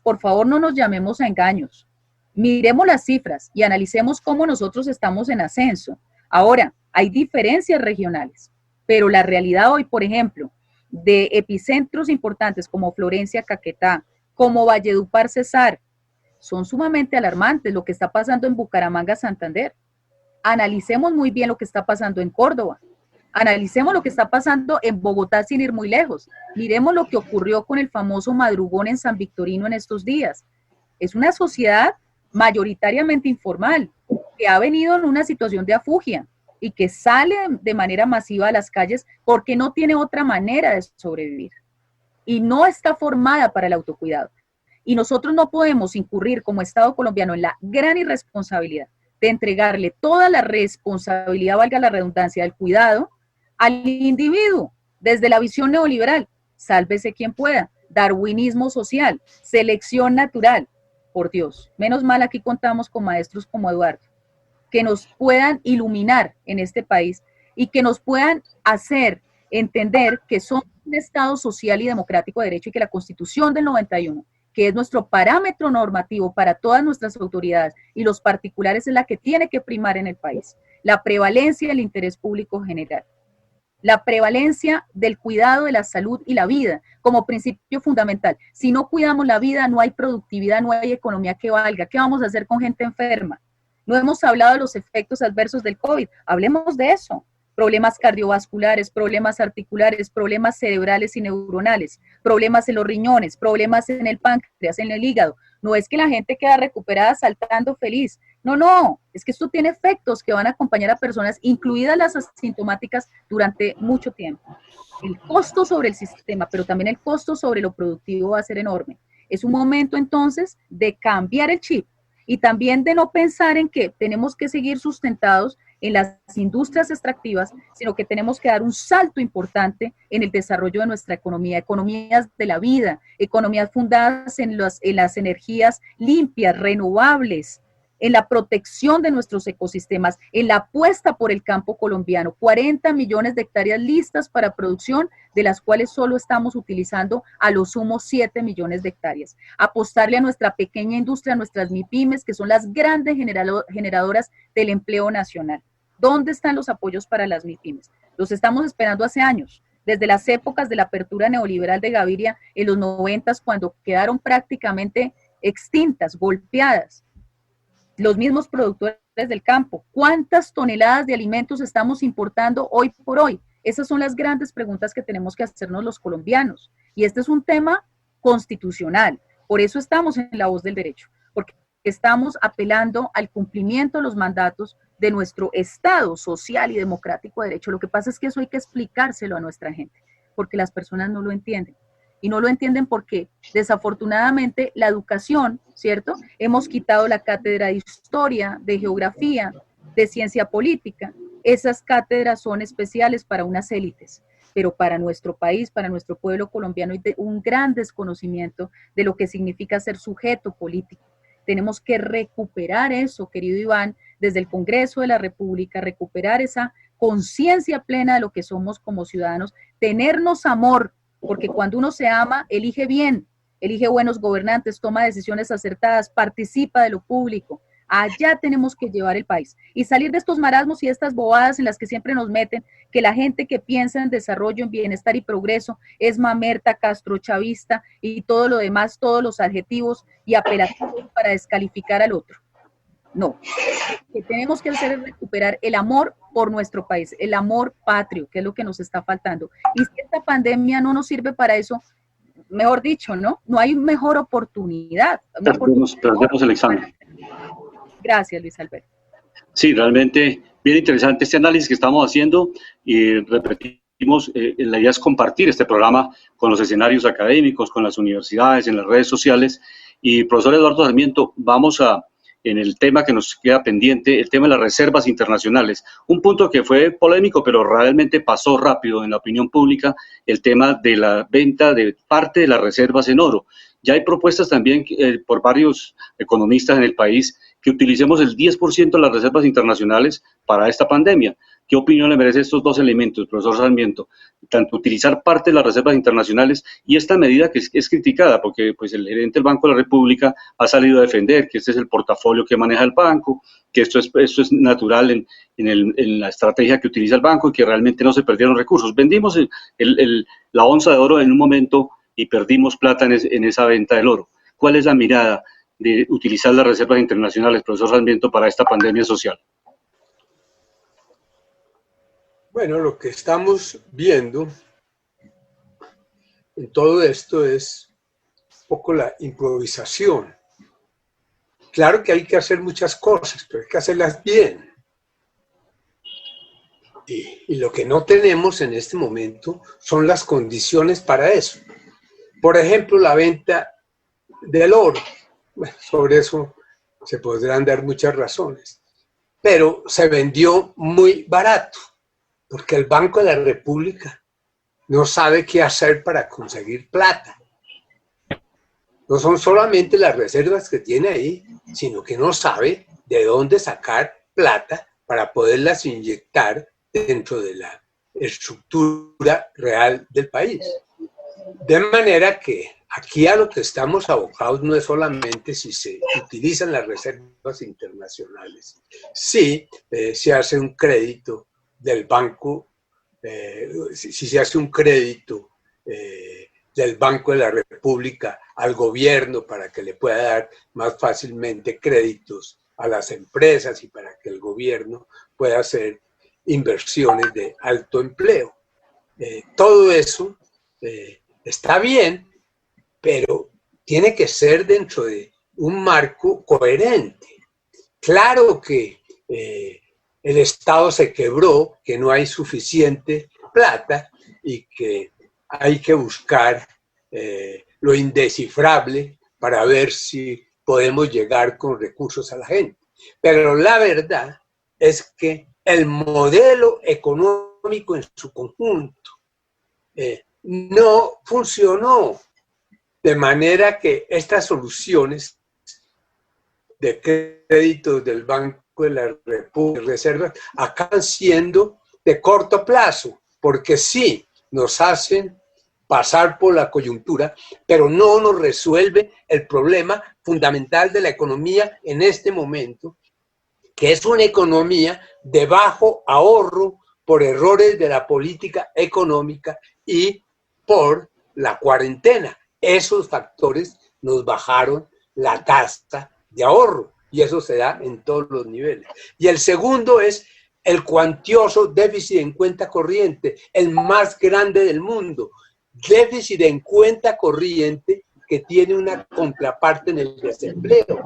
Por favor, no nos llamemos a engaños. Miremos las cifras y analicemos cómo nosotros estamos en ascenso. Ahora, hay diferencias regionales, pero la realidad hoy, por ejemplo, de epicentros importantes como Florencia, Caquetá, como Valledupar, Cesar, son sumamente alarmantes lo que está pasando en Bucaramanga, Santander. Analicemos muy bien lo que está pasando en Córdoba. Analicemos lo que está pasando en Bogotá sin ir muy lejos. Miremos lo que ocurrió con el famoso madrugón en San Victorino en estos días. Es una sociedad mayoritariamente informal que ha venido en una situación de afugia y que sale de manera masiva a las calles porque no tiene otra manera de sobrevivir y no está formada para el autocuidado. Y nosotros no podemos incurrir como Estado colombiano en la gran irresponsabilidad de entregarle toda la responsabilidad, valga la redundancia, del cuidado al individuo desde la visión neoliberal. Sálvese quien pueda, darwinismo social, selección natural. Por Dios, menos mal aquí contamos con maestros como Eduardo, que nos puedan iluminar en este país y que nos puedan hacer entender que somos un Estado social y democrático de derecho y que la Constitución del 91, que es nuestro parámetro normativo para todas nuestras autoridades y los particulares, es la que tiene que primar en el país. la prevalencia del interés público general, la prevalencia del cuidado de la salud y la vida como principio fundamental. Si no cuidamos la vida, no hay productividad, no hay economía que valga. ¿Qué vamos a hacer con gente enferma? No hemos hablado de los efectos adversos del COVID, hablemos de eso. Problemas cardiovasculares, problemas articulares, problemas cerebrales y neuronales, problemas en los riñones, problemas en el páncreas, en el hígado. No es que la gente queda recuperada saltando feliz. No, es que esto tiene efectos que van a acompañar a personas, incluidas las asintomáticas, durante mucho tiempo. El costo sobre el sistema, pero también el costo sobre lo productivo va a ser enorme. Es un momento entonces de cambiar el chip y también de no pensar en que tenemos que seguir sustentados en las industrias extractivas, sino que tenemos que dar un salto importante en el desarrollo de nuestra economía, economías de la vida, economías fundadas en las energías limpias, renovables, en la protección de nuestros ecosistemas, en la apuesta por el campo colombiano, 40 millones de hectáreas listas para producción, de las cuales solo estamos utilizando a lo sumo 7 millones de hectáreas. Apostarle a nuestra pequeña industria, a nuestras MIPYMES, que son las grandes generadoras del empleo nacional. ¿Dónde están los apoyos para las MIPYMES? Los estamos esperando hace años, desde las épocas de la apertura neoliberal de Gaviria en los 90, cuando quedaron prácticamente extintas, golpeadas. Los mismos productores del campo. ¿Cuántas toneladas de alimentos estamos importando hoy por hoy? Esas son las grandes preguntas que tenemos que hacernos los colombianos. Y este es un tema constitucional. Por eso estamos en La Voz del Derecho, porque estamos apelando al cumplimiento de los mandatos de nuestro Estado social y democrático de derecho. Lo que pasa es que eso hay que explicárselo a nuestra gente, porque las personas no lo entienden. Y no lo entienden porque, desafortunadamente, la educación, ¿cierto? Hemos quitado la cátedra de historia, de geografía, de ciencia política. Esas cátedras son especiales para unas élites, pero para nuestro país, para nuestro pueblo colombiano, hay un gran desconocimiento de lo que significa ser sujeto político. Tenemos que recuperar eso, querido Iván, desde el Congreso de la República, recuperar esa conciencia plena de lo que somos como ciudadanos, tenernos amor, porque cuando uno se ama, elige bien, elige buenos gobernantes, toma decisiones acertadas, participa de lo público. Allá tenemos que llevar el país y salir de estos marasmos y de estas bobadas en las que siempre nos meten, que la gente que piensa en desarrollo, en bienestar y progreso es mamerta, castrochavista y todo lo demás, todos los adjetivos y apelativos para descalificar al otro. No, lo que tenemos que hacer es recuperar el amor por nuestro país, el amor patrio, que es lo que nos está faltando. Y si esta pandemia no nos sirve para eso, mejor dicho, ¿no? No hay mejor oportunidad. Perdemos el examen. Gracias, Luis Alberto. Sí, realmente bien interesante este análisis que estamos haciendo y repetimos, la idea es compartir este programa con los escenarios académicos, con las universidades, en las redes sociales. Y profesor Eduardo Sarmiento, vamos en el tema que nos queda pendiente, el tema de las reservas internacionales. Un punto que fue polémico, pero realmente pasó rápido en la opinión pública, el tema de la venta de parte de las reservas en oro. Ya hay propuestas también por varios economistas en el país que utilicemos el 10% de las reservas internacionales para esta pandemia. ¿Qué opinión le merece estos dos elementos, profesor Sarmiento? Tanto utilizar parte de las reservas internacionales y esta medida que es criticada, porque pues, el gerente del Banco de la República ha salido a defender que este es el portafolio que maneja el banco, que esto es natural en la estrategia que utiliza el banco y que realmente no se perdieron recursos. Vendimos la onza de oro en un momento y perdimos plata en esa venta del oro. ¿Cuál es la mirada de utilizar las reservas internacionales, profesor Sarmiento, para esta pandemia social? Bueno, lo que estamos viendo en todo esto es un poco la improvisación. Claro que hay que hacer muchas cosas, pero hay que hacerlas bien. Y lo que no tenemos en este momento son las condiciones para eso. Por ejemplo, la venta del oro. Bueno, sobre eso se podrán dar muchas razones. Pero se vendió muy barato, porque el Banco de la República no sabe qué hacer para conseguir plata. No son solamente las reservas que tiene ahí, sino que no sabe de dónde sacar plata para poderlas inyectar dentro de la estructura real del país. De manera que aquí a lo que estamos abocados no es solamente si se utilizan las reservas internacionales, si se hace un crédito del banco, si se hace un crédito del Banco de la República al gobierno para que le pueda dar más fácilmente créditos a las empresas y para que el gobierno pueda hacer inversiones de alto empleo. Todo eso está bien, pero tiene que ser dentro de un marco coherente. Claro que el Estado se quebró, que no hay suficiente plata y que hay que buscar lo indescifrable para ver si podemos llegar con recursos a la gente. Pero la verdad es que el modelo económico en su conjunto no funcionó, de manera que estas soluciones de créditos del Banco de la República, reservas, acaban siendo de corto plazo, porque sí nos hacen pasar por la coyuntura, pero no nos resuelve el problema fundamental de la economía en este momento, que es una economía de bajo ahorro por errores de la política económica y por la cuarentena. Esos factores nos bajaron la tasa de ahorro y eso se da en todos los niveles. Y el segundo es el cuantioso déficit en cuenta corriente, el más grande del mundo. Déficit en cuenta corriente que tiene una contraparte en el desempleo.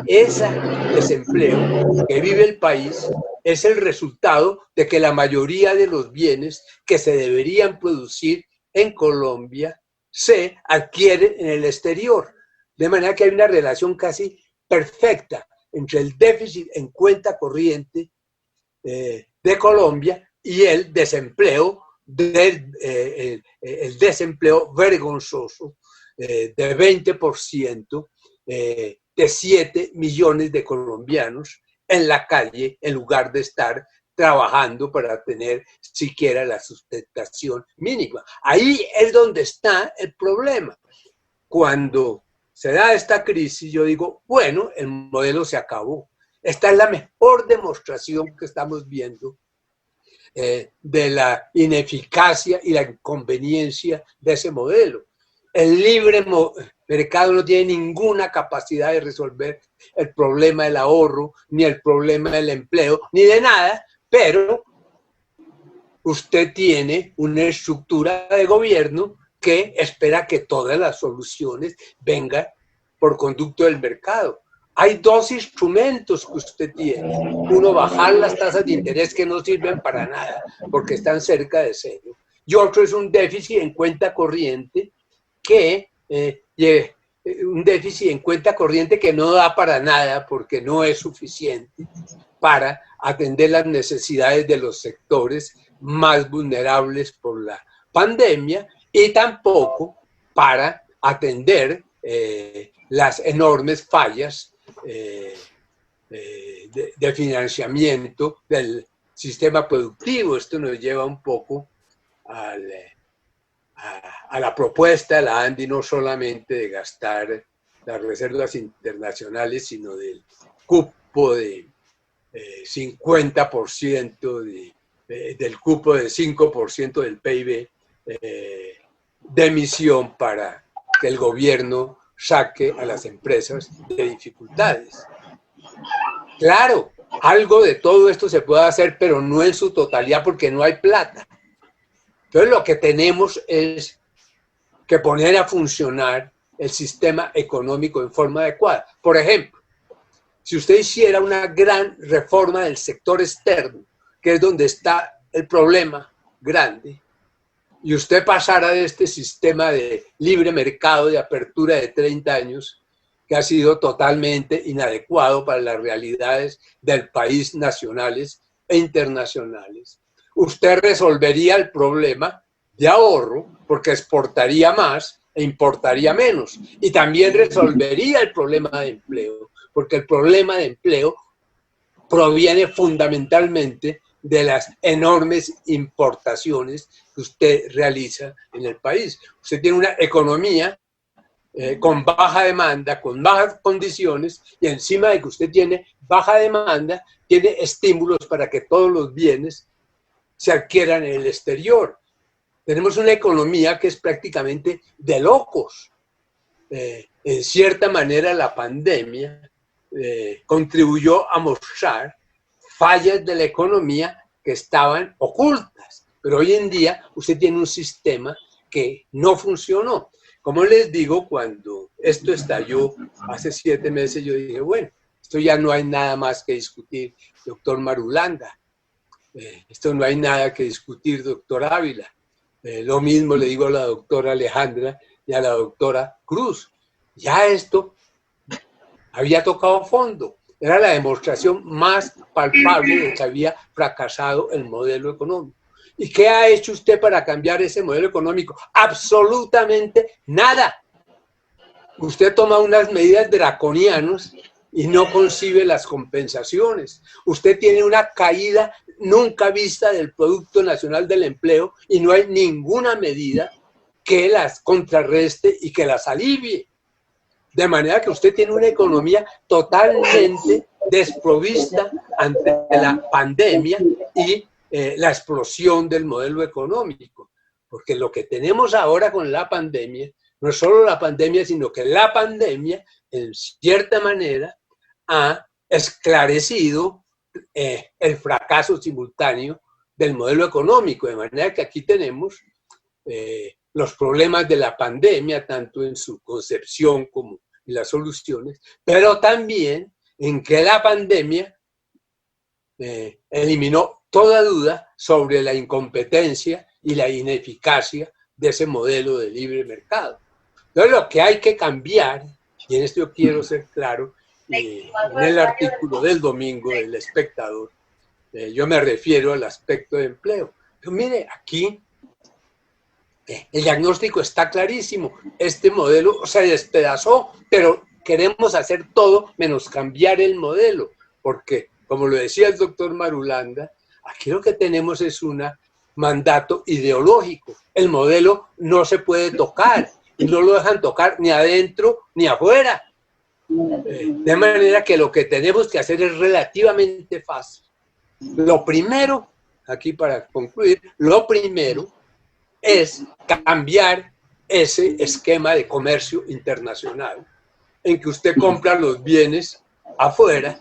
Ese desempleo que vive el país es el resultado de que la mayoría de los bienes que se deberían producir en Colombia se adquieren en el exterior. De manera que hay una relación casi perfecta entre el déficit en cuenta corriente de Colombia y el desempleo, el desempleo vergonzoso de 20% de 7 millones de colombianos en la calle en lugar de estar trabajando para tener siquiera la sustentación mínima. Ahí es donde está el problema. Cuando se da esta crisis, yo digo, bueno, el modelo se acabó. Esta es la mejor demostración que estamos viendo de la ineficacia y la inconveniencia de ese modelo. El libre mercado no tiene ninguna capacidad de resolver el problema del ahorro, ni el problema del empleo, ni de nada, pero usted tiene una estructura de gobierno que espera que todas las soluciones vengan por conducto del mercado. Hay dos instrumentos que usted tiene. Uno, bajar las tasas de interés que no sirven para nada porque están cerca de cero. Y otro es un déficit en cuenta corriente que no da para nada porque no es suficiente para atender las necesidades de los sectores más vulnerables por la pandemia y tampoco para atender las enormes fallas de financiamiento del sistema productivo. Esto nos lleva un poco a la propuesta de la ANDI, no solamente de gastar las reservas internacionales, sino del cupo de 50%, del cupo de 5% del PIB de emisión para que el gobierno saque a las empresas de dificultades. Claro, algo de todo esto se puede hacer, pero no en su totalidad porque no hay plata. Entonces lo que tenemos es que poner a funcionar el sistema económico en forma adecuada. Por ejemplo, si usted hiciera una gran reforma del sector externo, que es donde está el problema grande, y usted pasara de este sistema de libre mercado, de apertura de 30 años, que ha sido totalmente inadecuado para las realidades del país nacionales e internacionales, usted resolvería el problema de ahorro porque exportaría más e importaría menos. Y también resolvería el problema de empleo, porque el problema de empleo proviene fundamentalmente de las enormes importaciones que usted realiza en el país. Usted tiene una economía con baja demanda, con bajas condiciones, y encima de que usted tiene baja demanda, tiene estímulos para que todos los bienes se adquieran en el exterior. Tenemos una economía que es prácticamente de locos. En cierta manera, la pandemia contribuyó a mostrar fallas de la economía que estaban ocultas. Pero hoy en día usted tiene un sistema que no funcionó. Como les digo, cuando esto estalló hace 7 meses, yo dije, bueno, esto ya no hay nada más que discutir, doctor Marulanda. Esto no hay nada que discutir, doctor Ávila. Lo mismo le digo a la doctora Alejandra y a la doctora Cruz. Ya esto había tocado fondo. Era la demostración más palpable de que había fracasado el modelo económico. ¿Y qué ha hecho usted para cambiar ese modelo económico? Absolutamente nada. Usted toma unas medidas draconianas y no concibe las compensaciones. Usted tiene una caída nunca vista del Producto Nacional del Empleo y no hay ninguna medida que las contrarreste y que las alivie. De manera que usted tiene una economía totalmente desprovista ante la pandemia y la explosión del modelo económico. Porque lo que tenemos ahora con la pandemia, no es solo la pandemia, sino que la pandemia, en cierta manera, ha esclarecido el fracaso simultáneo del modelo económico. De manera que aquí tenemos los problemas de la pandemia, tanto en su concepción como en las soluciones, pero también en que la pandemia eliminó toda duda sobre la incompetencia y la ineficacia de ese modelo de libre mercado. Entonces, lo que hay que cambiar, y en esto yo quiero ser claro, en el artículo del domingo del Espectador, yo me refiero al aspecto de empleo. Pero mire, aquí el diagnóstico está clarísimo. Este modelo se despedazó, pero queremos hacer todo menos cambiar el modelo, porque, como lo decía el doctor Marulanda, aquí lo que tenemos es un mandato ideológico. El modelo no se puede tocar y no lo dejan tocar ni adentro ni afuera. De manera que lo que tenemos que hacer es relativamente fácil. Lo primero, aquí para concluir, lo primero es cambiar ese esquema de comercio internacional en que usted compra los bienes afuera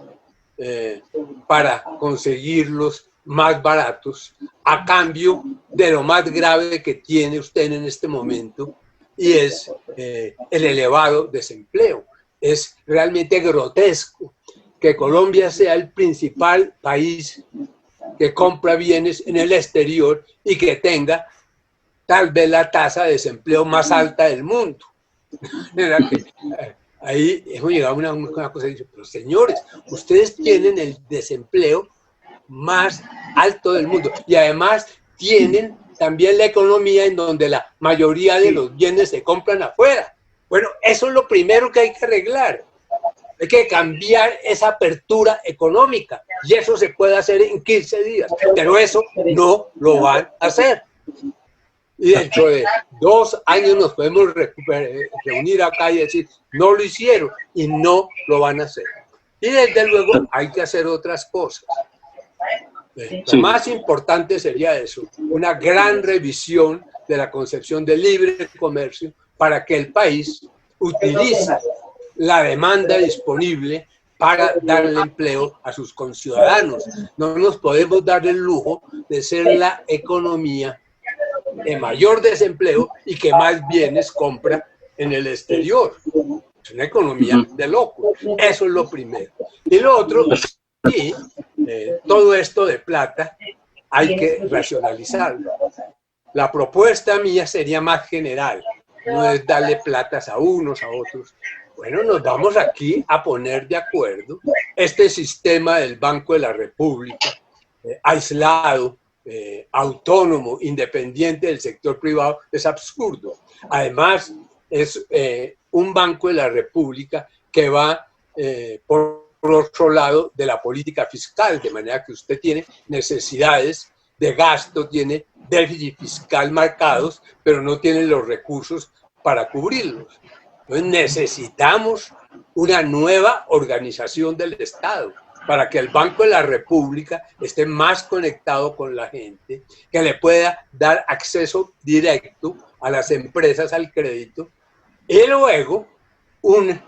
para conseguirlos más baratos a cambio de lo más grave que tiene usted en este momento, y es el elevado desempleo. Es realmente grotesco que Colombia sea el principal país que compra bienes en el exterior y que tenga tal vez la tasa de desempleo más alta del mundo. Ahí hemos llegado a una cosa, pero señores, ustedes tienen el desempleo más alto del mundo y además tienen también la economía en donde la mayoría de los bienes se compran afuera. Bueno, eso es lo primero que hay que arreglar. Hay que cambiar esa apertura económica y eso se puede hacer en 15 días, pero eso no lo van a hacer. Y dentro de 2 años nos podemos reunir acá y decir, no lo hicieron y no lo van a hacer. Y desde luego hay que hacer otras cosas. Lo más importante sería eso, una gran revisión de la concepción de libre comercio para que el país utilice la demanda disponible para darle empleo a sus conciudadanos. No nos podemos dar el lujo de ser la economía de mayor desempleo y que más bienes compra en el exterior. Es una economía de locos. Eso es lo primero. Y lo otro, sí, todo esto de plata hay que racionalizarlo. La propuesta mía sería más general. No es darle platas a unos, a otros. Bueno, nos vamos aquí a poner de acuerdo. Este sistema del Banco de la República, aislado, autónomo, independiente del sector privado, es absurdo. Además, es un Banco de la República que va por otro lado de la política fiscal, de manera que usted tiene necesidades de gasto, tiene déficit fiscal marcados, pero no tiene los recursos para cubrirlos. Entonces necesitamos una nueva organización del Estado para que el Banco de la República esté más conectado con la gente, que le pueda dar acceso directo a las empresas al crédito, y luego un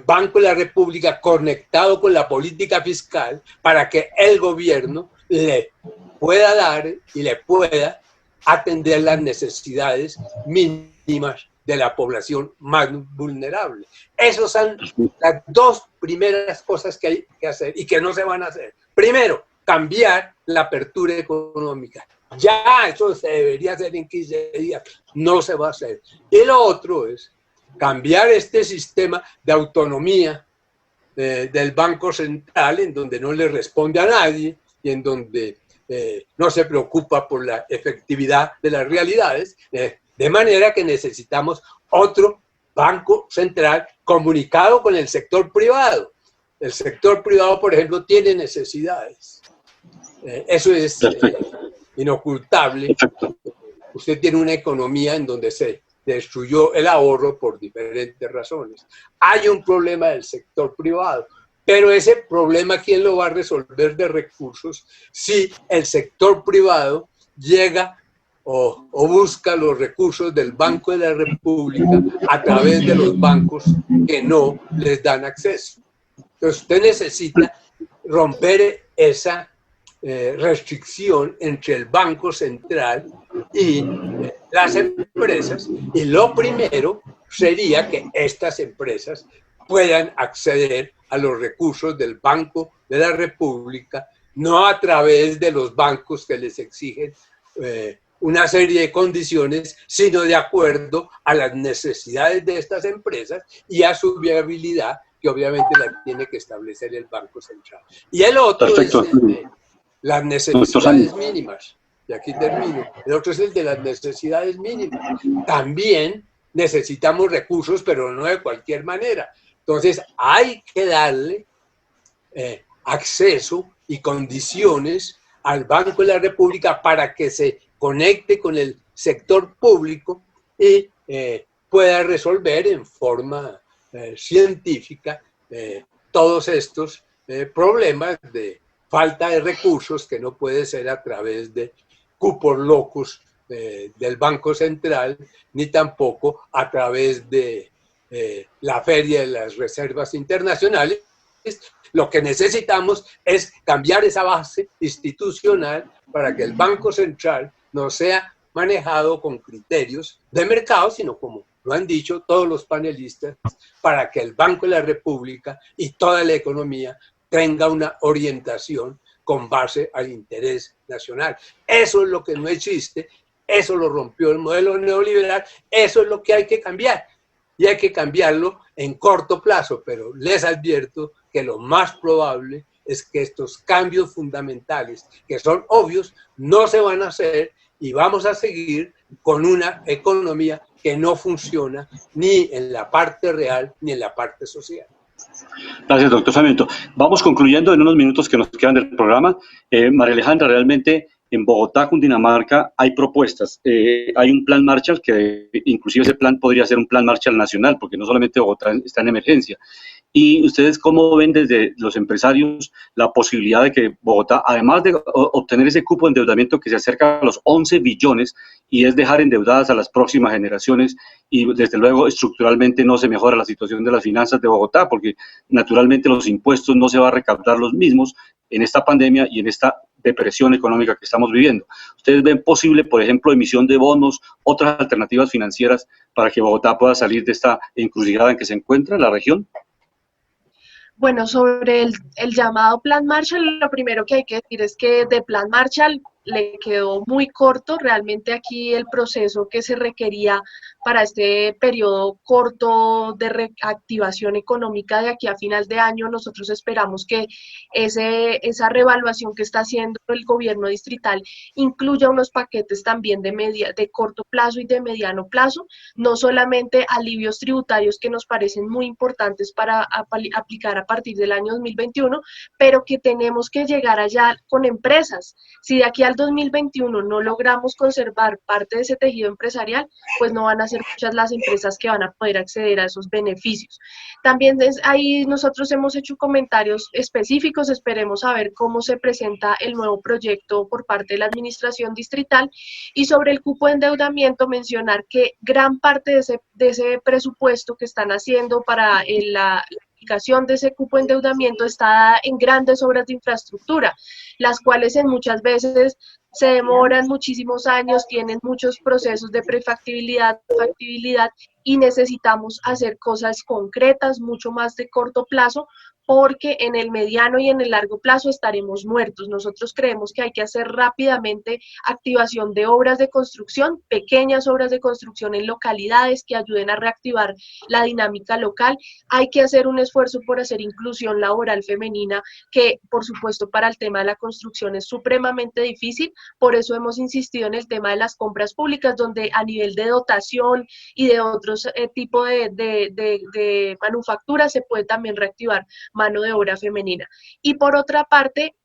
Banco de la República conectado con la política fiscal para que el gobierno le pueda dar y le pueda atender las necesidades mínimas de la población más vulnerable. Esas son las dos primeras cosas que hay que hacer y que no se van a hacer. Primero, cambiar la apertura económica. Ya eso se debería hacer en 15 días, no se va a hacer. Y lo otro es cambiar este sistema de autonomía del Banco Central, en donde no le responde a nadie y en donde no se preocupa por la efectividad de las realidades, de manera que necesitamos otro Banco Central comunicado con el sector privado. El sector privado, por ejemplo, tiene necesidades. Eso es inocultable. Perfecto. Usted tiene una economía en donde se destruyó el ahorro por diferentes razones. Hay un problema del sector privado, pero ese problema, ¿quién lo va a resolver de recursos si el sector privado llega o busca los recursos del Banco de la República a través de los bancos que no les dan acceso? Entonces usted necesita romper esa restricción entre el Banco Central y las empresas, y lo primero sería que estas empresas puedan acceder a los recursos del Banco de la República, no a través de los bancos que les exigen una serie de condiciones, sino de acuerdo a las necesidades de estas empresas y a su viabilidad, que obviamente la tiene que establecer el Banco Central. Y el otro Perfecto. es las necesidades mínimas. Y aquí termino. El otro es el de las necesidades mínimas. También necesitamos recursos, pero no de cualquier manera. Entonces hay que darle acceso y condiciones al Banco de la República para que se conecte con el sector público y pueda resolver en forma científica todos estos problemas de falta de recursos, que no puede ser a través de cupos locos del Banco Central, ni tampoco a través de la Feria de las Reservas Internacionales. Lo que necesitamos es cambiar esa base institucional para que el Banco Central no sea manejado con criterios de mercado, sino, como lo han dicho todos los panelistas, para que el Banco de la República y toda la economía tenga una orientación con base al interés nacional. Eso es lo que no existe, eso lo rompió el modelo neoliberal, eso es lo que hay que cambiar. Y hay que cambiarlo en corto plazo, pero les advierto que lo más probable es que estos cambios fundamentales, que son obvios, no se van a hacer y vamos a seguir con una economía que no funciona ni en la parte real ni en la parte social. Gracias, doctor Sarmiento. Vamos concluyendo en unos minutos que nos quedan del programa. María Alejandra, realmente en Bogotá, Cundinamarca, hay propuestas. Hay un plan Marshall que inclusive ese plan podría ser un plan Marshall nacional, porque no solamente Bogotá está en emergencia. ¿Y ustedes cómo ven desde los empresarios la posibilidad de que Bogotá, además de obtener ese cupo de endeudamiento que se acerca a los 11 billones y es dejar endeudadas a las próximas generaciones, y desde luego estructuralmente no se mejora la situación de las finanzas de Bogotá, porque naturalmente los impuestos no se va a recaudar los mismos en esta pandemia y en esta depresión económica que estamos viviendo? ¿Ustedes ven posible, por ejemplo, emisión de bonos, otras alternativas financieras para que Bogotá pueda salir de esta encrucijada en que se encuentra la región? Bueno, sobre el llamado Plan Marshall, lo primero que hay que decir es que de Plan Marshall le quedó muy corto. Realmente aquí el proceso que se requería para este periodo corto de reactivación económica de aquí a final de año, nosotros esperamos que esa reevaluación que está haciendo el gobierno distrital incluya unos paquetes también de corto plazo y de mediano plazo, no solamente alivios tributarios que nos parecen muy importantes para aplicar a partir del año 2021, pero que tenemos que llegar allá con empresas. Si de aquí al al 2021 no logramos conservar parte de ese tejido empresarial, pues no van a ser muchas las empresas que van a poder acceder a esos beneficios. También ahí nosotros hemos hecho comentarios específicos, esperemos a ver cómo se presenta el nuevo proyecto por parte de la administración distrital. Y sobre el cupo de endeudamiento, mencionar que gran parte de ese presupuesto que están haciendo para la aplicación de ese cupo de endeudamiento está dada en grandes obras de infraestructura, las cuales en muchas veces se demoran muchísimos años, tienen muchos procesos de prefactibilidad, factibilidad, y necesitamos hacer cosas concretas, mucho más de corto plazo, porque en el mediano y en el largo plazo estaremos muertos. Nosotros creemos que hay que hacer rápidamente activación de obras de construcción, pequeñas obras de construcción en localidades que ayuden a reactivar la dinámica local. Hay que hacer un esfuerzo por hacer inclusión laboral femenina, que por supuesto para el tema de la construcción es supremamente difícil. Por eso hemos insistido en el tema de las compras públicas, donde a nivel de dotación y de otros tipos de manufacturas se puede también reactivar mano de obra femenina. Y por otra parte,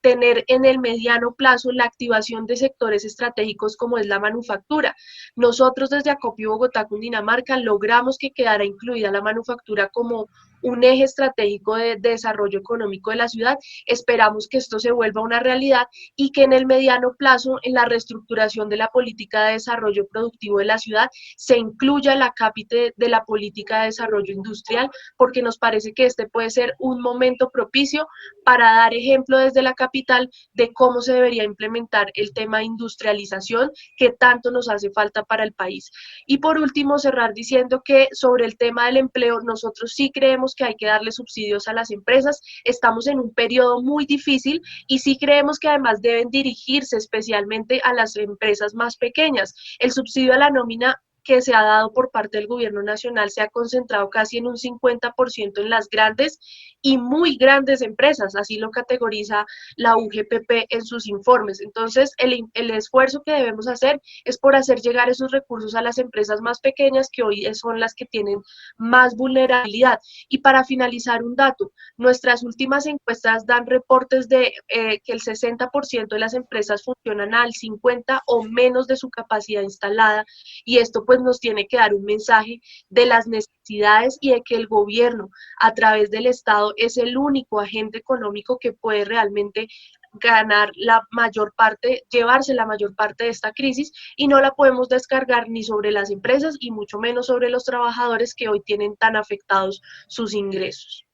tener en el mediano plazo la activación de sectores estratégicos como es la manufactura. Nosotros desde Acopio Bogotá, Cundinamarca, logramos que quedara incluida la manufactura como un eje estratégico de desarrollo económico de la ciudad. Esperamos que esto se vuelva una realidad y que en el mediano plazo, en la reestructuración de la política de desarrollo productivo de la ciudad, se incluya la cápite de la política de desarrollo industrial, porque nos parece que este puede ser un momento propicio para dar ejemplo desde la capital de cómo se debería implementar el tema de industrialización que tanto nos hace falta para el país. Y por último, cerrar diciendo que sobre el tema del empleo, nosotros sí creemos que hay que darle subsidios a las empresas. Estamos en un periodo muy difícil y sí creemos que además deben dirigirse especialmente a las empresas más pequeñas. El subsidio a la nómina que se ha dado por parte del gobierno nacional se ha concentrado casi en un 50% en las grandes y muy grandes empresas, así lo categoriza la UGPP en sus informes. Entonces, el esfuerzo que debemos hacer es por hacer llegar esos recursos a las empresas más pequeñas, que hoy son las que tienen más vulnerabilidad. Y para finalizar, un dato: nuestras últimas encuestas dan reportes de que el 60% de las empresas funcionan al 50% o menos de su capacidad instalada, y esto pues nos tiene que dar un mensaje de las necesidades y de que el gobierno, a través del Estado, es el único agente económico que puede realmente ganar la mayor parte, llevarse la mayor parte de esta crisis, y no la podemos descargar ni sobre las empresas y mucho menos sobre los trabajadores que hoy tienen tan afectados sus ingresos.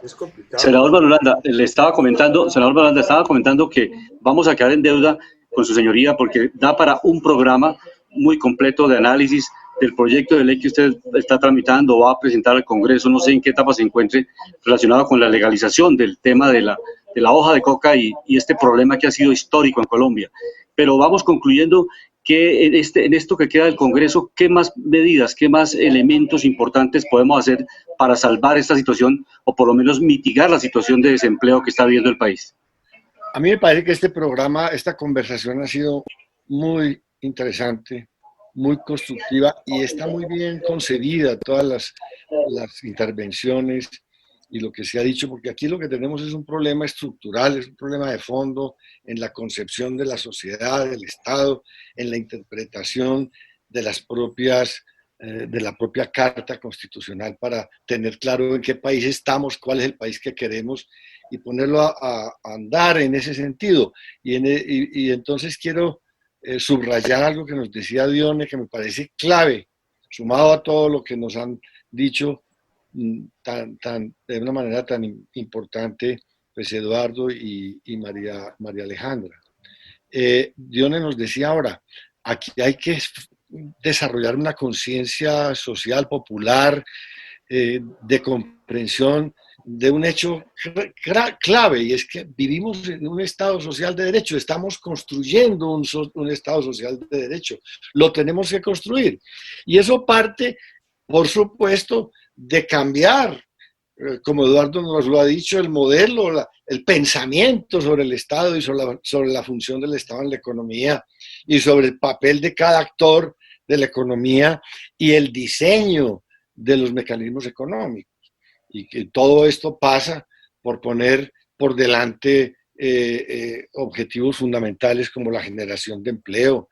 Es complicado. Senador Marulanda, senador Marulanda, estaba comentando que vamos a quedar en deuda con su señoría porque da para un programa muy completo de análisis del proyecto de ley que usted está tramitando o va a presentar al Congreso. No sé en qué etapa se encuentre relacionado con la legalización del tema de la hoja de coca y este problema que ha sido histórico en Colombia. Pero vamos concluyendo que en esto que queda del Congreso, ¿qué más medidas, qué más elementos importantes podemos hacer para salvar esta situación o por lo menos mitigar la situación de desempleo que está viviendo el país? A mí me parece que este programa, esta conversación ha sido muy interesante, muy constructiva y está muy bien concebida todas las intervenciones y lo que se ha dicho, porque aquí lo que tenemos es un problema estructural, es un problema de fondo en la concepción de la sociedad, del Estado, en la interpretación de de la propia Carta Constitucional para tener claro en qué país estamos, cuál es el país que queremos y ponerlo a andar en ese sentido. Y entonces quiero subrayar algo que nos decía Dione, que me parece clave, sumado a todo lo que nos han dicho de una manera tan importante, pues Eduardo y María Alejandra. Dione nos decía ahora, aquí hay que desarrollar una conciencia social, popular, de comprensión de un hecho clave, y es que vivimos en un Estado social de derecho, estamos construyendo un Estado social de derecho, lo tenemos que construir. Y eso parte, por supuesto, de cambiar, como Eduardo nos lo ha dicho, el modelo, el pensamiento sobre el Estado y sobre la función del Estado en la economía y sobre el papel de cada actor de la economía y el diseño de los mecanismos económicos. Y que todo esto pasa por poner por delante objetivos fundamentales como la generación de empleo,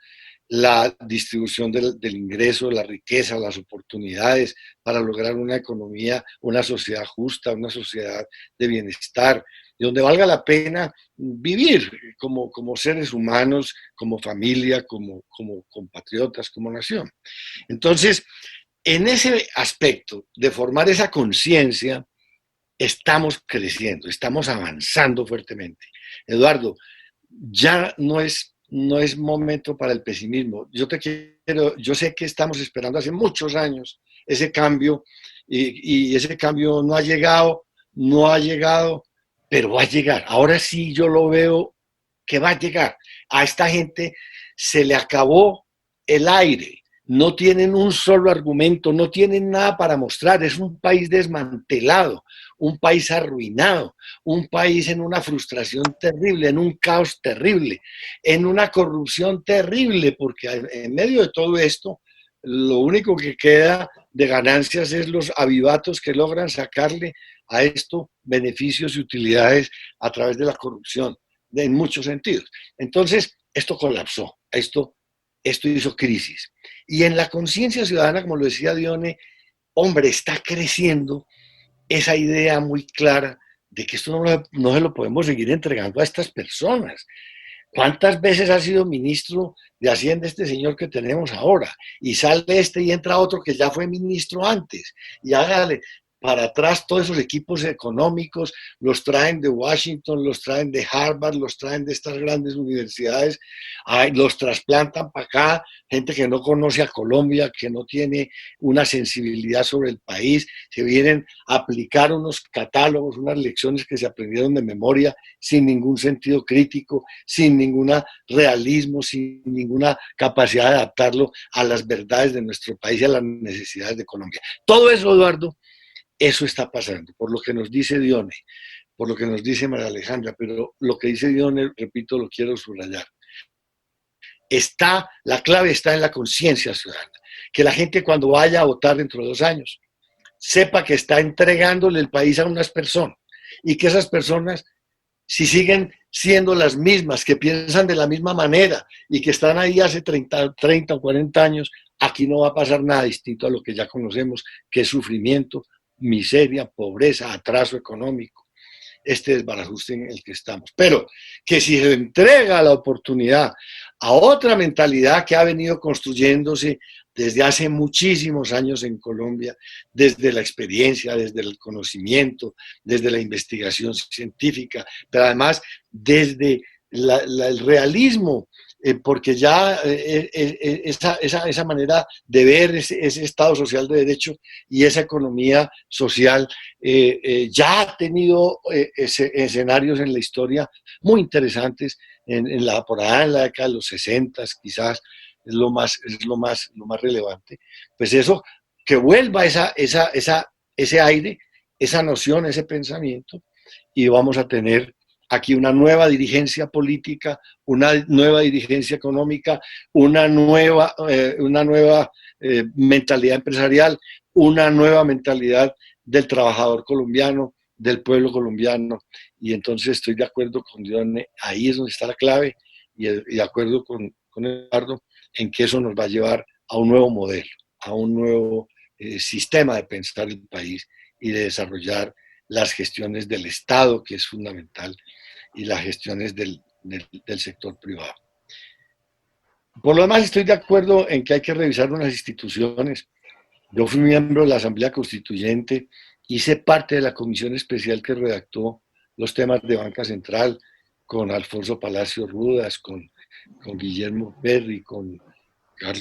la distribución del ingreso, la riqueza, las oportunidades para lograr una economía, una sociedad justa, una sociedad de bienestar, donde valga la pena vivir como seres humanos, como familia, como compatriotas, como nación. Entonces, en ese aspecto de formar esa conciencia, estamos creciendo, estamos avanzando fuertemente. Eduardo, ya no es momento para el pesimismo. Yo sé que estamos esperando hace muchos años ese cambio y ese cambio no ha llegado, pero va a llegar. Ahora sí yo lo veo que va a llegar. A esta gente se le acabó el aire. No tienen un solo argumento, no tienen nada para mostrar. Es un país desmantelado, un país arruinado, un país en una frustración terrible, en un caos terrible, en una corrupción terrible, porque en medio de todo esto, lo único que queda de ganancias es los avivatos que logran sacarle a esto beneficios y utilidades a través de la corrupción, en muchos sentidos. Entonces, esto colapsó, esto hizo crisis. Y en la conciencia ciudadana, como lo decía Dione, hombre, está creciendo esa idea muy clara de que esto no se lo podemos seguir entregando a estas personas. ¿Cuántas veces ha sido ministro de Hacienda este señor que tenemos ahora? Y sale este y entra otro que ya fue ministro antes. Y hágale para atrás todos esos equipos económicos, los traen de Washington, los traen de Harvard, los traen de estas grandes universidades, los trasplantan para acá, gente que no conoce a Colombia, que no tiene una sensibilidad sobre el país, se vienen a aplicar unos catálogos, unas lecciones que se aprendieron de memoria, sin ningún sentido crítico, sin ningún realismo, sin ninguna capacidad de adaptarlo a las verdades de nuestro país y a las necesidades de Colombia. Todo eso, Eduardo, eso está pasando, por lo que nos dice Dione, por lo que nos dice María Alejandra, pero lo que dice Dione, repito, lo quiero subrayar. La clave está en la conciencia ciudadana, que la gente cuando vaya a votar dentro de 2 años, sepa que está entregándole el país a unas personas y que esas personas, si siguen siendo las mismas, que piensan de la misma manera y que están ahí hace 30 o 40 años, aquí no va a pasar nada distinto a lo que ya conocemos, que es sufrimiento, miseria, pobreza, atraso económico, este desbarajuste en el que estamos. Pero que si se entrega la oportunidad a otra mentalidad que ha venido construyéndose desde hace muchísimos años en Colombia, desde la experiencia, desde el conocimiento, desde la investigación científica, pero además desde el realismo, porque ya esa manera de ver ese Estado social de derecho y esa economía social ya ha tenido escenarios en la historia muy interesantes, por allá en la década de los 60 quizás es lo más relevante. Pues eso, que vuelva ese aire, esa noción, ese pensamiento, y vamos a tener aquí una nueva dirigencia política, una nueva dirigencia económica, una nueva mentalidad empresarial, una nueva mentalidad del trabajador colombiano, del pueblo colombiano. Y entonces estoy de acuerdo con Dione, ahí es donde está la clave, y de acuerdo con Eduardo en que eso nos va a llevar a un nuevo modelo, a un nuevo sistema de pensar el país y de desarrollar las gestiones del Estado, que es fundamental, y las gestiones del sector privado. Por lo demás, estoy de acuerdo en que hay que revisar unas instituciones. Yo fui miembro de la Asamblea Constituyente, hice parte de la comisión especial que redactó los temas de Banca Central, con Alfonso Palacio Rudas, con Guillermo Berri, con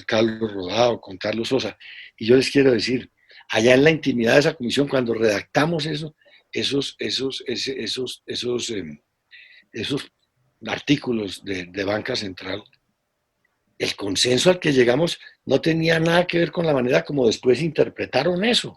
Carlos Rodado, con Carlos Sosa. Y yo les quiero decir, allá en la intimidad de esa comisión, cuando redactamos esos artículos de Banca Central, el consenso al que llegamos no tenía nada que ver con la manera como después interpretaron eso.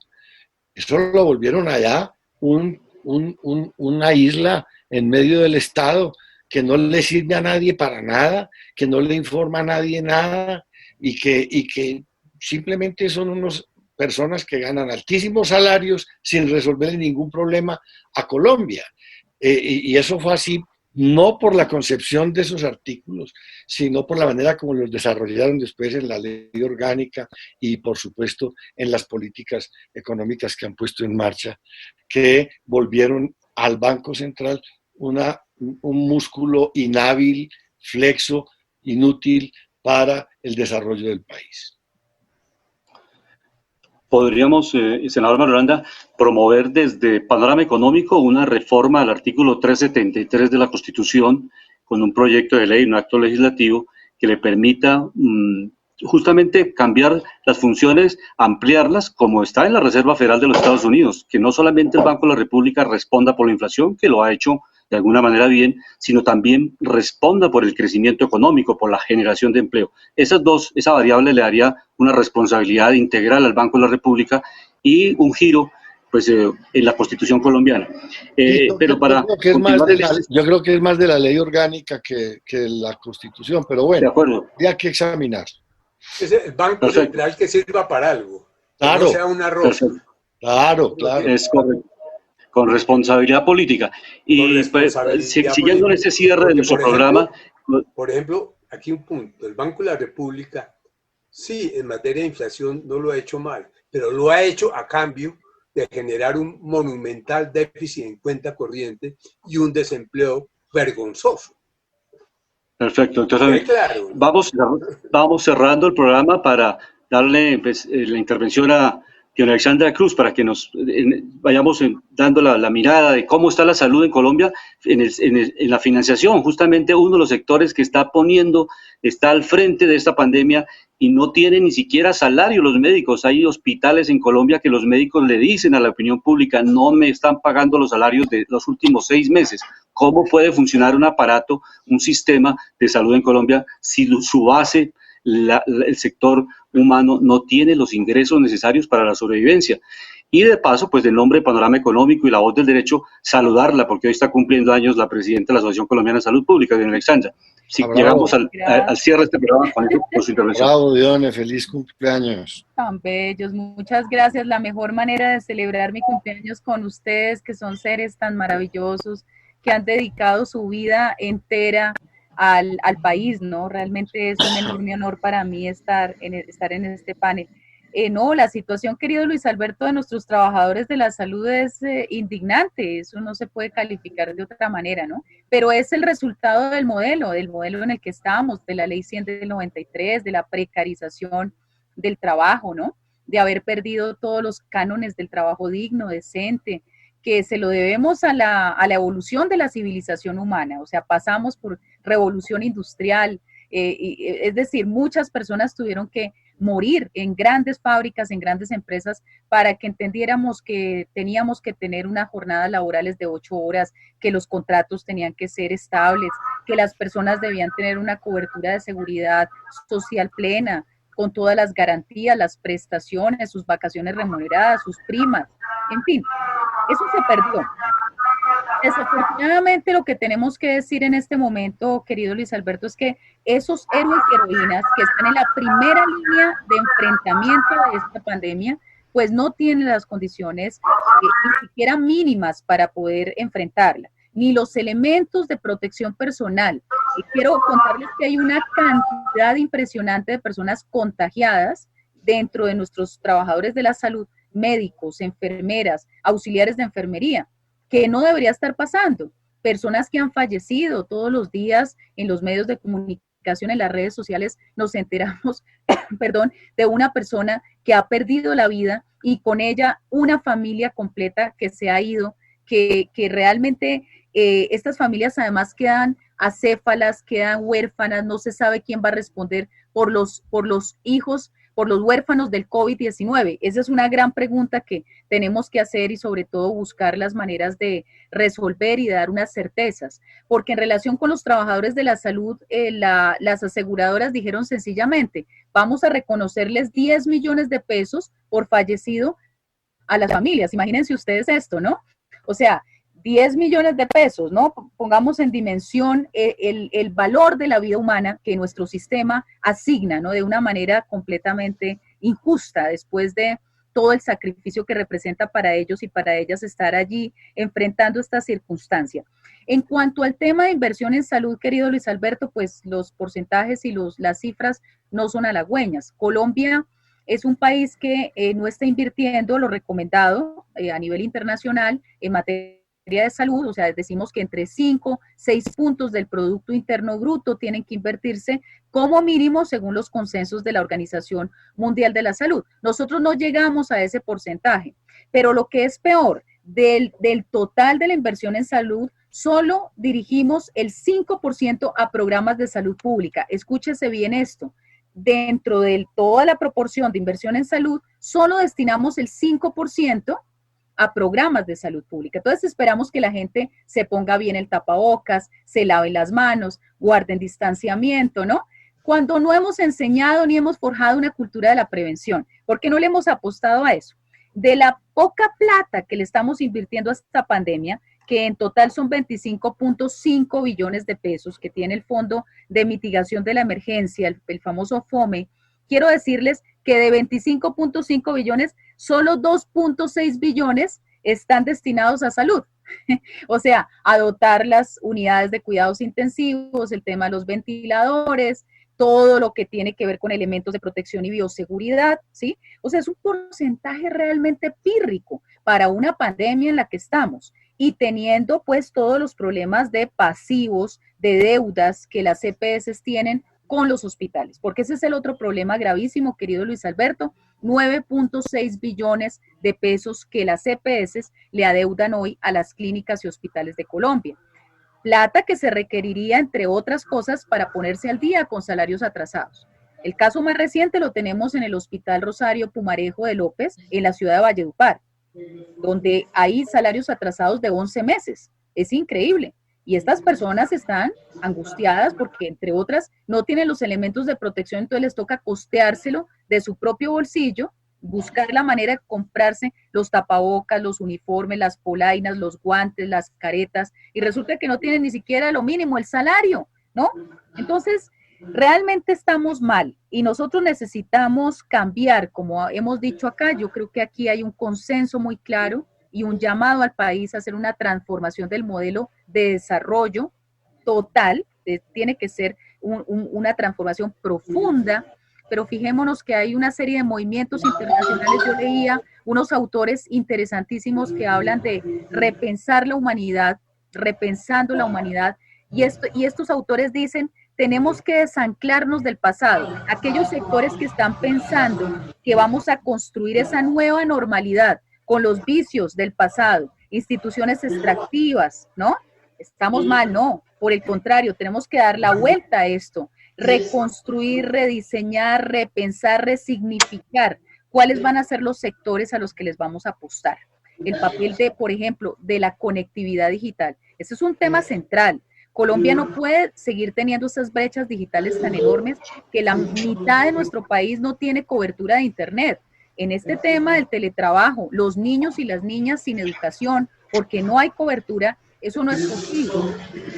Eso lo volvieron allá una isla en medio del Estado que no le sirve a nadie para nada, que no le informa a nadie nada y que simplemente son unas personas que ganan altísimos salarios sin resolver ningún problema a Colombia. Y eso fue así no por la concepción de esos artículos, sino por la manera como los desarrollaron después en la ley orgánica y, por supuesto, en las políticas económicas que han puesto en marcha, que volvieron al Banco Central un músculo inhábil, flexo, inútil para el desarrollo del país. Podríamos, senador Marulanda, promover desde Panorama Económico una reforma al artículo 373 de la Constitución con un proyecto de ley, un acto legislativo que le permita justamente cambiar las funciones, ampliarlas, como está en la Reserva Federal de los Estados Unidos, que no solamente el Banco de la República responda por la inflación, que lo ha hecho de alguna manera bien, sino también responda por el crecimiento económico, por la generación de empleo. Esa variable le daría una responsabilidad integral al Banco de la República y un giro pues, en la Constitución colombiana. Pero para yo creo que es más de la ley orgánica que la Constitución, pero bueno, de acuerdo. Hay que examinar. Es el Banco Central que sirva para algo, claro, que no sea un arroz. Claro. Es correcto. Con responsabilidad política. Y siguiendo en ese cierre de nuestro programa... Por ejemplo, aquí un punto. El Banco de la República, sí, en materia de inflación no lo ha hecho mal, pero lo ha hecho a cambio de generar un monumental déficit en cuenta corriente y un desempleo vergonzoso. Perfecto. Entonces, claro. Vamos cerrando el programa para darle pues, la intervención a Diana Alexandra Cruz, para que nos vayamos dando la mirada de cómo está la salud en Colombia en la financiación. Justamente uno de los sectores que está al frente de esta pandemia y no tiene ni siquiera salario los médicos. Hay hospitales en Colombia que los médicos le dicen a la opinión pública: no me están pagando los salarios de los últimos 6 meses. ¿Cómo puede funcionar un aparato, un sistema de salud en Colombia si su base, el sector humano, no tiene los ingresos necesarios para la sobrevivencia? Y de paso, pues del nombre de Panorama Económico y la Voz del Derecho, saludarla, porque hoy está cumpliendo años la presidenta de la Asociación Colombiana de Salud Pública, Diana Alexandra. Si llegamos al cierre de este programa con su intervención. Bravo, Dione, feliz cumpleaños. Tan bellos, muchas gracias. La mejor manera de celebrar mi cumpleaños con ustedes, que son seres tan maravillosos, que han dedicado su vida entera al país, ¿no? Realmente es un enorme honor para mí estar en este panel. No, la situación, querido Luis Alberto, de nuestros trabajadores de la salud es indignante, eso no se puede calificar de otra manera, ¿no? Pero es el resultado del modelo en el que estamos, de la ley 100 del 93, de la precarización del trabajo, ¿no? De haber perdido todos los cánones del trabajo digno, decente, que se lo debemos a la evolución de la civilización humana. O sea, pasamos por revolución industrial, es decir, muchas personas tuvieron que morir en grandes fábricas, en grandes empresas, para que entendiéramos que teníamos que tener unas jornadas laborales de 8 horas, que los contratos tenían que ser estables, que las personas debían tener una cobertura de seguridad social plena, con todas las garantías, las prestaciones, sus vacaciones remuneradas, sus primas, en fin, eso se perdió. Desafortunadamente, lo que tenemos que decir en este momento, querido Luis Alberto, es que esos héroes y heroínas que están en la primera línea de enfrentamiento de esta pandemia, pues no tienen las condiciones ni siquiera mínimas para poder enfrentarla, ni los elementos de protección personal. Y quiero contarles que hay una cantidad impresionante de personas contagiadas dentro de nuestros trabajadores de la salud, médicos, enfermeras, auxiliares de enfermería, que no debería estar pasando. Personas que han fallecido todos los días en los medios de comunicación, en las redes sociales, nos enteramos, de una persona que ha perdido la vida y con ella una familia completa que se ha ido, que realmente estas familias además quedan acéfalas, quedan huérfanas, no se sabe quién va a responder por los hijos, por los huérfanos del COVID-19. Esa es una gran pregunta que tenemos que hacer y sobre todo buscar las maneras de resolver y dar unas certezas, porque en relación con los trabajadores de la salud, las aseguradoras dijeron sencillamente: vamos a reconocerles 10 millones de pesos por fallecido a las familias. Imagínense ustedes esto, ¿no? O sea, 10 millones de pesos, ¿no? Pongamos en dimensión el valor de la vida humana que nuestro sistema asigna, ¿no? De una manera completamente injusta, después de todo el sacrificio que representa para ellos y para ellas estar allí enfrentando esta circunstancia. En cuanto al tema de inversión en salud, querido Luis Alberto, pues los porcentajes y las cifras no son halagüeñas. Colombia es un país que no está invirtiendo lo recomendado a nivel internacional en materia de salud, o sea, decimos que entre 5, 6 puntos del Producto Interno Bruto tienen que invertirse como mínimo según los consensos de la Organización Mundial de la Salud. Nosotros no llegamos a ese porcentaje, pero lo que es peor, del total de la inversión en salud, solo dirigimos el 5% a programas de salud pública. Escúchese bien esto. Dentro de toda la proporción de inversión en salud, solo destinamos el 5% a programas de salud pública. Entonces esperamos que la gente se ponga bien el tapabocas, se laven las manos, guarden distanciamiento, ¿no? Cuando no hemos enseñado ni hemos forjado una cultura de la prevención, ¿por qué no le hemos apostado a eso? De la poca plata que le estamos invirtiendo a esta pandemia, que en total son 25.5 billones de pesos que tiene el Fondo de Mitigación de la Emergencia, el famoso FOME, quiero decirles que de 25.5 billones, solo 2.6 billones están destinados a salud. O sea, a dotar las unidades de cuidados intensivos, el tema de los ventiladores, todo lo que tiene que ver con elementos de protección y bioseguridad, ¿sí? O sea, es un porcentaje realmente pírrico para una pandemia en la que estamos y teniendo pues todos los problemas de pasivos, de deudas que las EPS tienen con los hospitales, porque ese es el otro problema gravísimo, querido Luis Alberto, 9.6 billones de pesos que las EPS le adeudan hoy a las clínicas y hospitales de Colombia. Plata que se requeriría, entre otras cosas, para ponerse al día con salarios atrasados. El caso más reciente lo tenemos en el Hospital Rosario Pumarejo de López, en la ciudad de Valledupar, donde hay salarios atrasados de 11 meses. Es increíble. Y estas personas están angustiadas porque, entre otras, no tienen los elementos de protección, entonces les toca costeárselo de su propio bolsillo, buscar la manera de comprarse los tapabocas, los uniformes, las polainas, los guantes, las caretas, y resulta que no tienen ni siquiera lo mínimo, el salario, ¿no? Entonces, realmente estamos mal y nosotros necesitamos cambiar, como hemos dicho acá. Yo creo que aquí hay un consenso muy claro y un llamado al país a hacer una transformación del modelo de desarrollo total, tiene que ser una transformación profunda, pero fijémonos que hay una serie de movimientos internacionales. Yo leía unos autores interesantísimos que hablan de repensar la humanidad, repensando la humanidad, y estos autores dicen, tenemos que desanclarnos del pasado, aquellos sectores que están pensando que vamos a construir esa nueva normalidad, con los vicios del pasado, instituciones extractivas, ¿no? Estamos mal, no. Por el contrario, tenemos que dar la vuelta a esto, reconstruir, rediseñar, repensar, resignificar cuáles van a ser los sectores a los que les vamos a apostar. El papel de, por ejemplo, de la conectividad digital. Ese es un tema central. Colombia no puede seguir teniendo esas brechas digitales tan enormes que la mitad de nuestro país no tiene cobertura de Internet. En este tema del teletrabajo, los niños y las niñas sin educación, porque no hay cobertura, eso no es posible.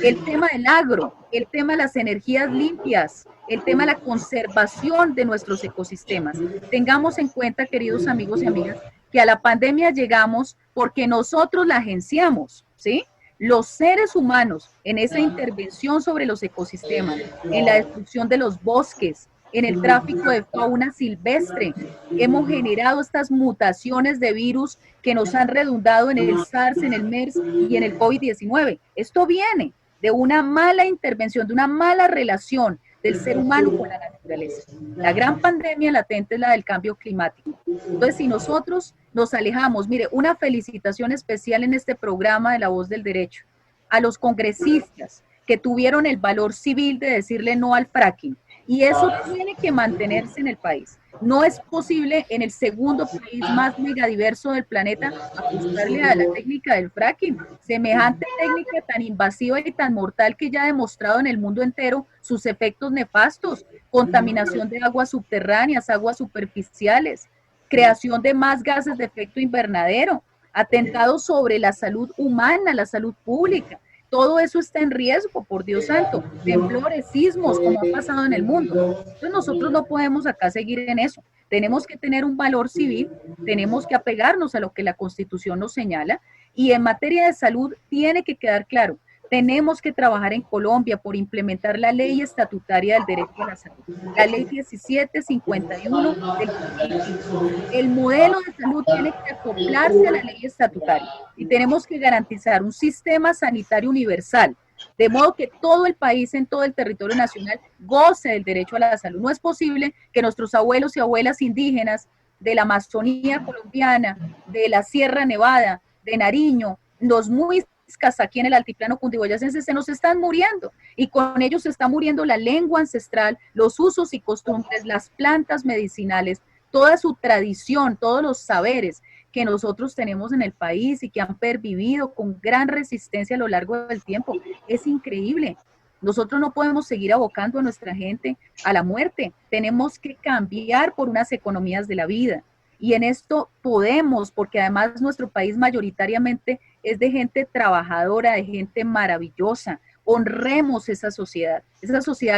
El tema del agro, el tema de las energías limpias, el tema de la conservación de nuestros ecosistemas. Tengamos en cuenta, queridos amigos y amigas, que a la pandemia llegamos porque nosotros la agenciamos, ¿sí? Los seres humanos en esa intervención sobre los ecosistemas, en la destrucción de los bosques, en el tráfico de fauna silvestre, hemos generado estas mutaciones de virus que nos han redundado en el SARS, en el MERS y en el COVID-19. Esto viene de una mala intervención, de una mala relación del ser humano con la naturaleza. La gran pandemia latente es la del cambio climático. Entonces, si nosotros nos alejamos, mire, una felicitación especial en este programa de La Voz del Derecho a los congresistas que tuvieron el valor civil de decirle no al fracking. Y eso tiene que mantenerse en el país. No es posible en el segundo país más megadiverso del planeta apostarle a la técnica del fracking. Semejante técnica tan invasiva y tan mortal que ya ha demostrado en el mundo entero sus efectos nefastos. Contaminación de aguas subterráneas, aguas superficiales, creación de más gases de efecto invernadero, atentados sobre la salud humana, la salud pública. Todo eso está en riesgo, por Dios santo, temblores, sismos, como ha pasado en el mundo. Entonces nosotros no podemos acá seguir en eso. Tenemos que tener un valor civil, tenemos que apegarnos a lo que la Constitución nos señala, y en materia de salud tiene que quedar claro, tenemos que trabajar en Colombia por implementar la ley estatutaria del derecho a la salud, la ley 1751 del 2015. El modelo de salud tiene que acoplarse a la ley estatutaria y tenemos que garantizar un sistema sanitario universal, de modo que todo el país, en todo el territorio nacional, goce del derecho a la salud. No es posible que nuestros abuelos y abuelas indígenas de la Amazonía colombiana, de la Sierra Nevada, de Nariño, los muiscas aquí en el altiplano cundiboyacense se nos están muriendo, y con ellos se está muriendo la lengua ancestral, los usos y costumbres, las plantas medicinales, toda su tradición, todos los saberes que nosotros tenemos en el país y que han pervivido con gran resistencia a lo largo del tiempo. Es increíble. Nosotros no podemos seguir abocando a nuestra gente a la muerte. Tenemos que cambiar por unas economías de la vida. Y en esto podemos, porque además nuestro país mayoritariamente es de gente trabajadora, de gente maravillosa. Honremos esa sociedad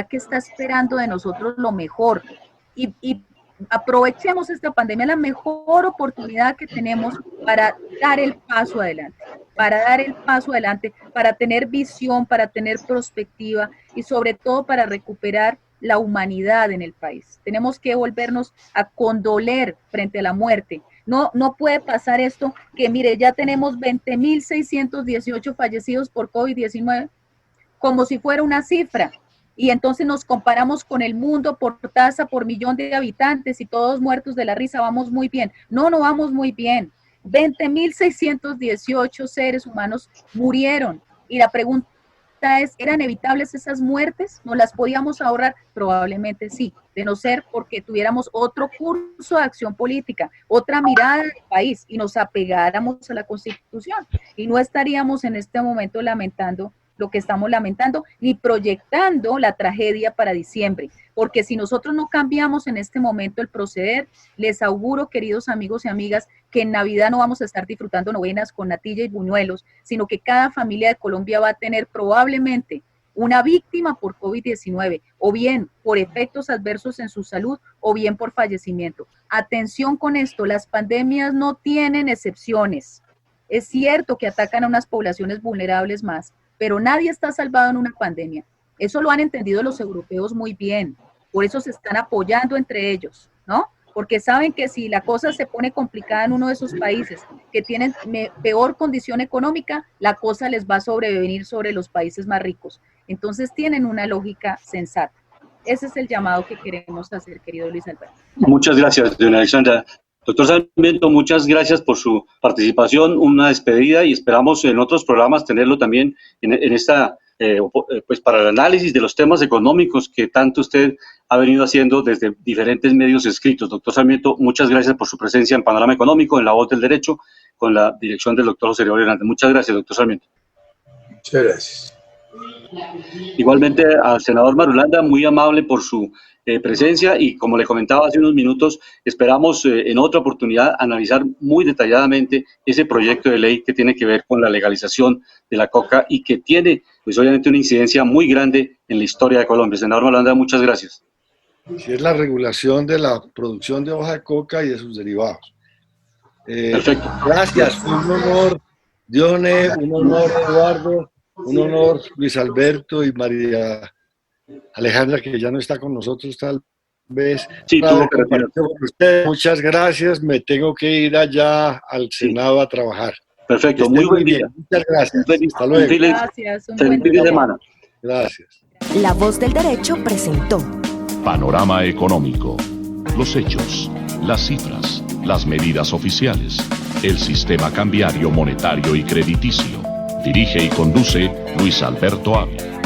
que está esperando de nosotros lo mejor. Y aprovechemos esta pandemia, la mejor oportunidad que tenemos para dar el paso adelante, para tener visión, para tener perspectiva y sobre todo para recuperar la humanidad en el país. Tenemos que volvernos a condoler frente a la muerte. No puede pasar esto que, mire, ya tenemos 20.618 fallecidos por COVID-19, como si fuera una cifra. Y entonces nos comparamos con el mundo por tasa, por millón de habitantes, y todos muertos de la risa, vamos muy bien. No vamos muy bien. 20.618 seres humanos murieron. Y la pregunta es, ¿eran evitables esas muertes? ¿No las podíamos ahorrar? Probablemente sí, de no ser porque tuviéramos otro curso de acción política, otra mirada del país y nos apegáramos a la Constitución. Y no estaríamos en este momento lamentando lo que estamos lamentando, ni proyectando la tragedia para diciembre, porque si nosotros no cambiamos en este momento el proceder, les auguro, queridos amigos y amigas, que en Navidad no vamos a estar disfrutando novenas con natilla y buñuelos, sino que cada familia de Colombia va a tener probablemente una víctima por COVID-19, o bien por efectos adversos en su salud, o bien por fallecimiento. Atención con esto, las pandemias no tienen excepciones. Es cierto que atacan a unas poblaciones vulnerables más, pero nadie está salvado en una pandemia. Eso lo han entendido los europeos muy bien. Por eso se están apoyando entre ellos, ¿no? Porque saben que si la cosa se pone complicada en uno de esos países que tienen peor condición económica, la cosa les va a sobrevenir sobre los países más ricos. Entonces tienen una lógica sensata. Ese es el llamado que queremos hacer, querido Luis Alberto. Muchas gracias, doña Alexandra. Doctor Sarmiento, muchas gracias por su participación, una despedida, y esperamos en otros programas tenerlo también en esta, pues para el análisis de los temas económicos que tanto usted ha venido haciendo desde diferentes medios escritos. Doctor Sarmiento, muchas gracias por su presencia en Panorama Económico, en La Voz del Derecho, con la dirección del doctor José Gregorio Hernández. Muchas gracias, doctor Sarmiento. Muchas gracias. Igualmente al senador Marulanda, muy amable por su presencia, y como le comentaba hace unos minutos, esperamos en otra oportunidad analizar muy detalladamente ese proyecto de ley que tiene que ver con la legalización de la coca y que tiene, pues obviamente, una incidencia muy grande en la historia de Colombia. Senador Marulanda, muchas gracias. Sí, es la regulación de la producción de hoja de coca y de sus derivados. Perfecto. Gracias, fue un honor, Dione, un honor, Eduardo, un honor, Luis Alberto y María Alejandra, que ya no está con nosotros tal vez. Sí, tuvo que retirar. Muchas gracias, me tengo que ir allá al Senado a trabajar. Perfecto, muy buen día. Muchas gracias. Hasta luego. Gracias, un Feliz fin de semana. Gracias. La Voz del Derecho presentó Panorama Económico. Los hechos, las cifras, las medidas oficiales, el sistema cambiario, monetario y crediticio. Dirige y conduce Luis Alberto Ávila.